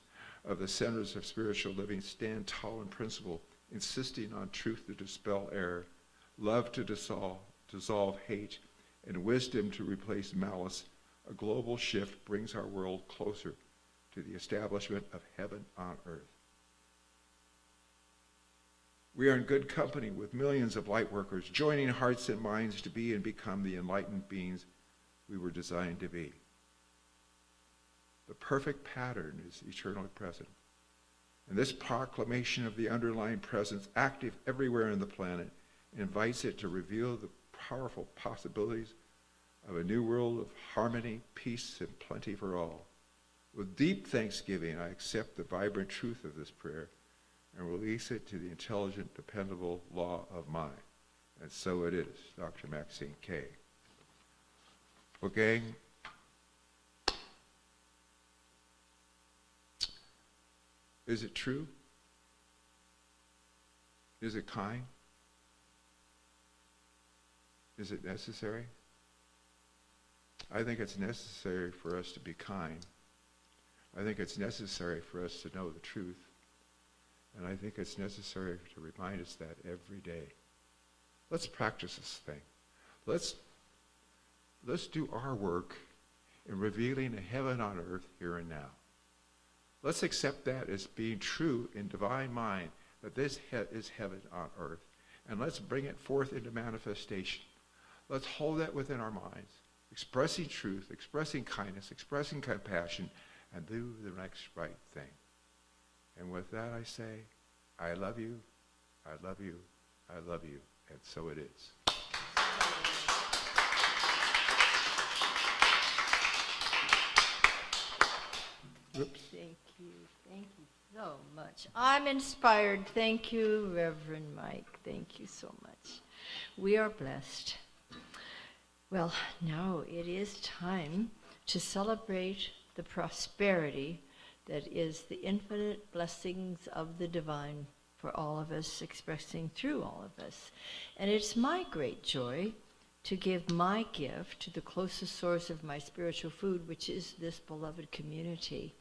of the Centers of Spiritual Living stand tall in principle, insisting on truth to dispel error, love to dissolve hate, and wisdom to replace malice, a global shift brings our world closer to the establishment of heaven on earth. We are in good company with millions of light workers, joining hearts and minds to be and become the enlightened beings we were designed to be. The perfect pattern is eternally present. And this proclamation of the underlying presence, active everywhere on the planet, invites it to reveal the powerful possibilities of a new world of harmony, peace, and plenty for all. With deep thanksgiving, I accept the vibrant truth of this prayer and release it to the intelligent, dependable law of mind. And so it is, Dr. Maxine K. Well, gang, is it true? Is it kind? Is it necessary? I think it's necessary for us to be kind. I think it's necessary for us to know the truth. And I think it's necessary to remind us that every day. Let's practice this thing. Let's do our work in revealing a heaven on earth here and now. Let's accept that as being true in divine mind, that this is heaven on earth. And let's bring it forth into manifestation. Let's hold that within our minds, expressing truth, expressing kindness, expressing compassion, and do the next right thing. And with that I say, I love you, I love you, I love you, and so it is. Oops. Thank you so much. I'm inspired. Thank you, Reverend Mike. Thank you so much. We are blessed. Well, now it is time to celebrate the prosperity that is the infinite blessings of the divine for all of us, expressing through all of us. And it's my great joy to give my gift to the closest source of my spiritual food, which is this beloved community.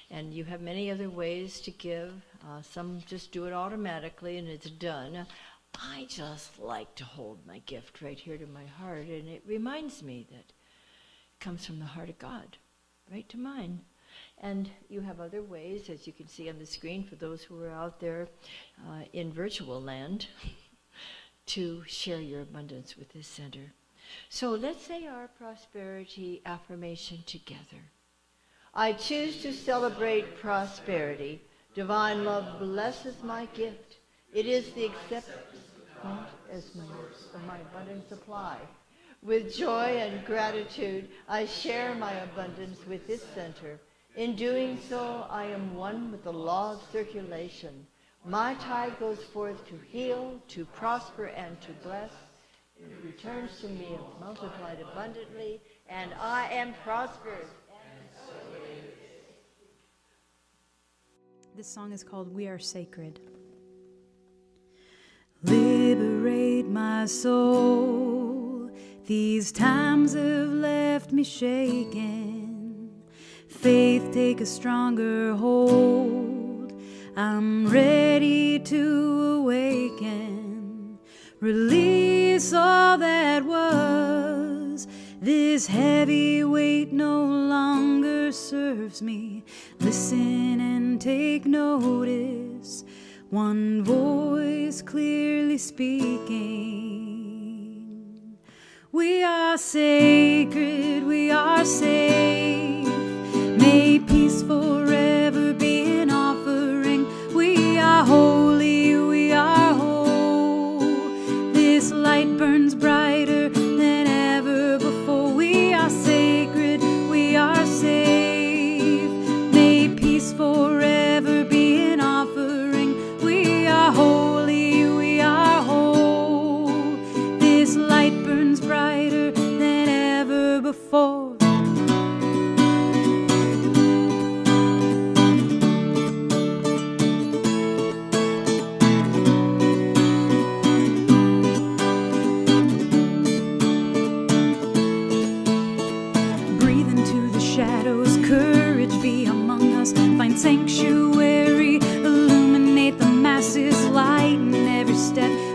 And you have many other ways to give. Some just do it automatically and it's done. I just like to hold my gift right here to my heart, and it reminds me that it comes from the heart of God, right to mine. And you have other ways, as you can see on the screen, for those who are out there in virtual land, to share your abundance with this center. So let's say our prosperity affirmation together. I choose to celebrate prosperity. Divine love blesses my gift. It is the acceptance as my abundant supply. With joy and gratitude, I share my abundance with this center. In doing so, I am one with the law of circulation. My tide goes forth to heal, to prosper, and to bless. It returns to me multiplied abundantly, and I am prospered. This song is called We Are Sacred. Liberate my soul. These times have left me shaken. Faith take a stronger hold. I'm ready to awaken. Release all that was. This heavy weight no longer serves me. Listen and take notice. One voice clearly speaking. We are sacred, we are safe. May peace forever be an offering. We are holy,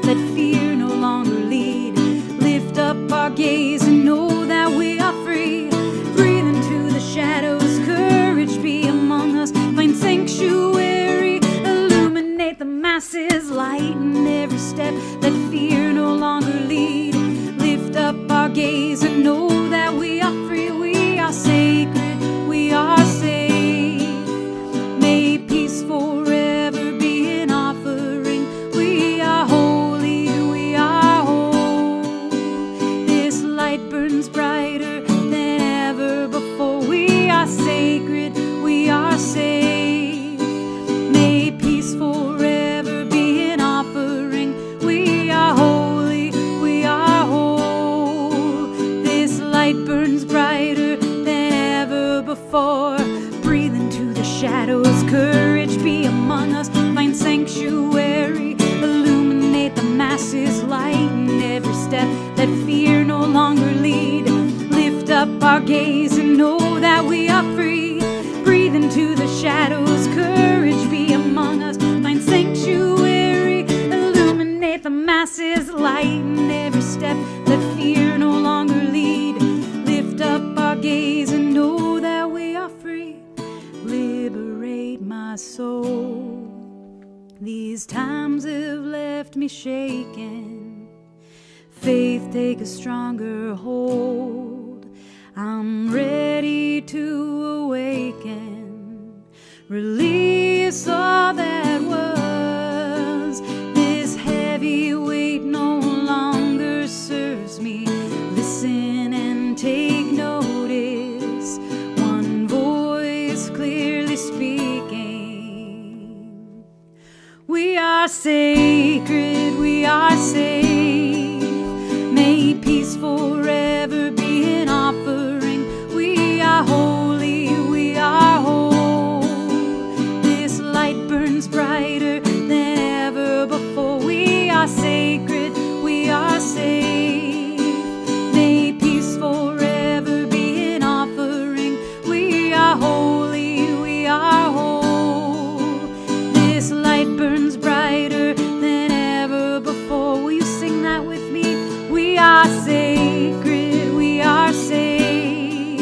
let fear no longer lead. Lift up our gaze and know that we are free. Breathe into the shadows, courage be among us. Find sanctuary, illuminate the masses. Lighten every step, let fear no longer lead. Lift up our gaze and know that we are free. We are sacred, we are safe. May peace forever be an offering. We are holy, we are whole. This light burns brighter than ever before. We are sacred, we are safe. May peace forever be an offering. We are holy, we are whole. This light burns brighter than ever before. Breathe into the shadows, courage be among us. Find sanctuary, illuminate the masses. Lighten every step, let fear no longer lead. Lift up our gaze and know that we are free. Breathe into the shadows, courage be among us. Find sanctuary, illuminate the masses. Lighten every step, let fear no longer lead. Lift up our gaze and know that we are free. Liberate my soul. These times have left me shaken. Faith take a stronger hold. I'm ready to awaken. Release all that was. This heavy weight no longer serves me. Listen and take notice. One voice clearly speaking. We are sacred, we are safe. May peace forever be an offering. We are holy, we are whole. This light burns brighter than ever before. We are sacred, we are safe. May peace forever be an offering. We are holy, we are whole. This light burns brighter than ever before. Will you sing that with me? We are sacred, we are safe.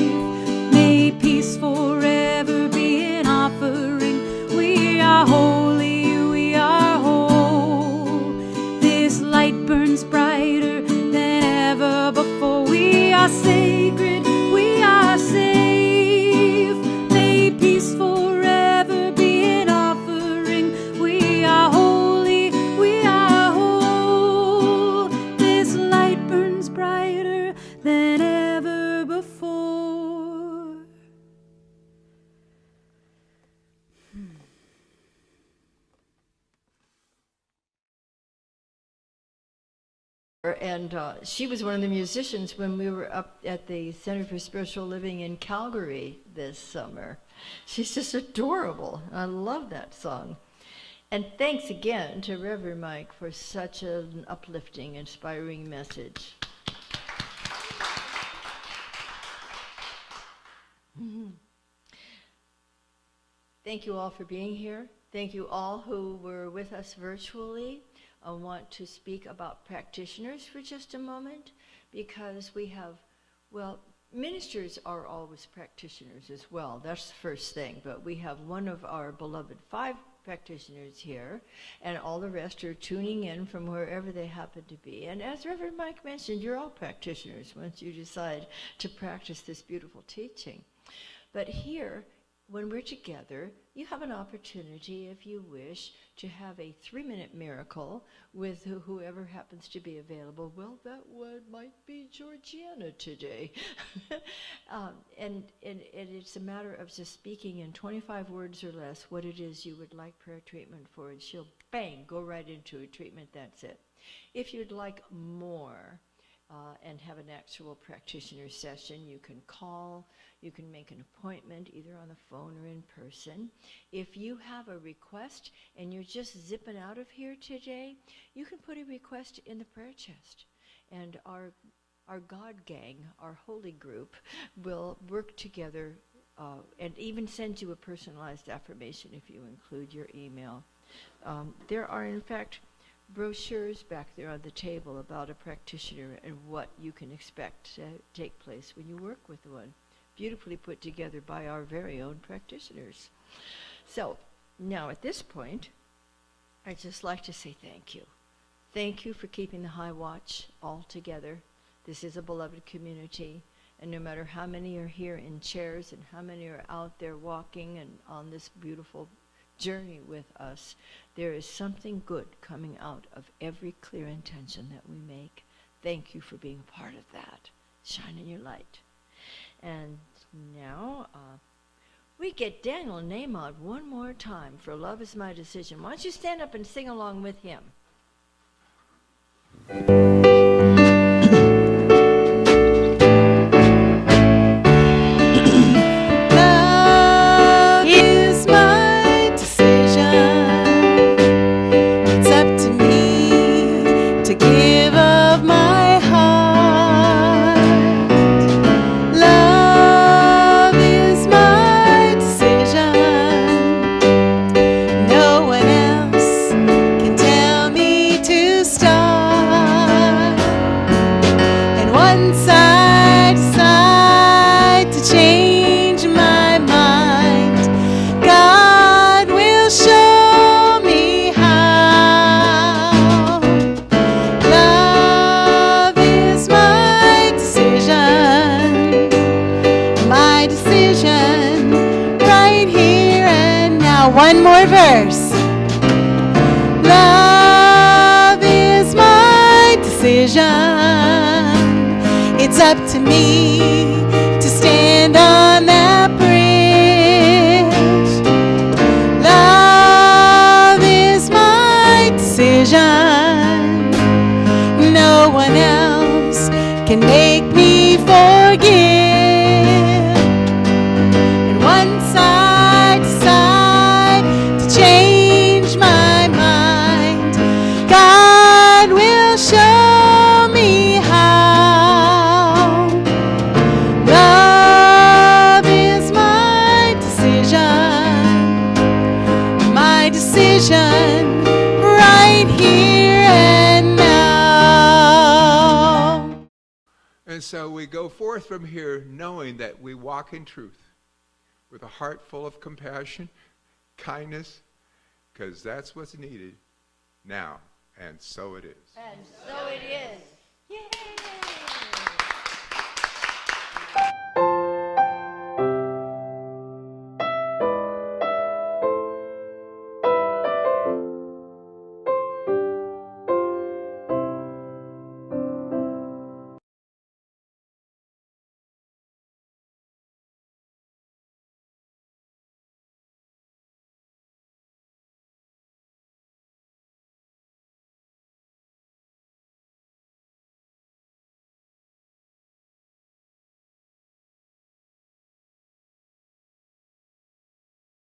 May peace forever be an offering. We are holy, we are whole. This light burns brighter than ever before. We are sacred, we are safe. May peace forever be an offering. We are holy, we are whole. This light burns brighter than ever before. And she was one of the musicians when we were up at the Center for Spiritual Living in Calgary this summer. She's just adorable. I love that song. And thanks again to Reverend Mike for such an uplifting, inspiring message. Thank you all for being here. Thank you all who were with us virtually. I want to speak about practitioners for just a moment, because we have, well, ministers are always practitioners as well. That's the first thing. But we have one of our beloved 5 practitioners here, and all the rest are tuning in from wherever they happen to be. And as Reverend Mike mentioned, you're all practitioners once you decide to practice this beautiful teaching. But here, when we're together, you have an opportunity, if you wish, to have a 3-minute miracle with whoever happens to be available. Well, that one might be Georgiana today. And it's a matter of just speaking in 25 words or less what it is you would like prayer treatment for, and she'll, bang, go right into a treatment. That's it. If you'd like more, and have an actual practitioner session, you can call, you can make an appointment either on the phone or in person. If you have a request and you're just zipping out of here today, you can put a request in the prayer chest, and our God gang, our holy group, will work together and even send you a personalized affirmation if you include your email. There are, in fact, brochures back there on the table about a practitioner and what you can expect to take place when you work with one. Beautifully put together by our very own practitioners. So, now at this point, I'd just like to say thank you. Thank you for keeping the High Watch all together. This is a beloved community, and no matter how many are here in chairs and how many are out there walking and on this beautiful journey with us, there is something good coming out of every clear intention that we make. Thank you for being a part of that. Shine in your light. And now we get Daniel Nahmod one more time for Love Is My Decision. Why don't you stand up and sing along with him? Love is my decision. It's up to me to give of my heart. Love is my decision. No one else can tell me to start. And once I decide to change my mind, God will show me how. Love is my decision, right here and now. One more verse. Love is my decision. It's up to me to stand on that bridge. Love is my decision. No one else can make me forgive. And once I decide to change my mind, God will show me how. Love is my decision, right here and now. And so we go forth from here knowing that we walk in truth with a heart full of compassion, kindness, because that's what's needed now, and so it is. And so it is. Yay!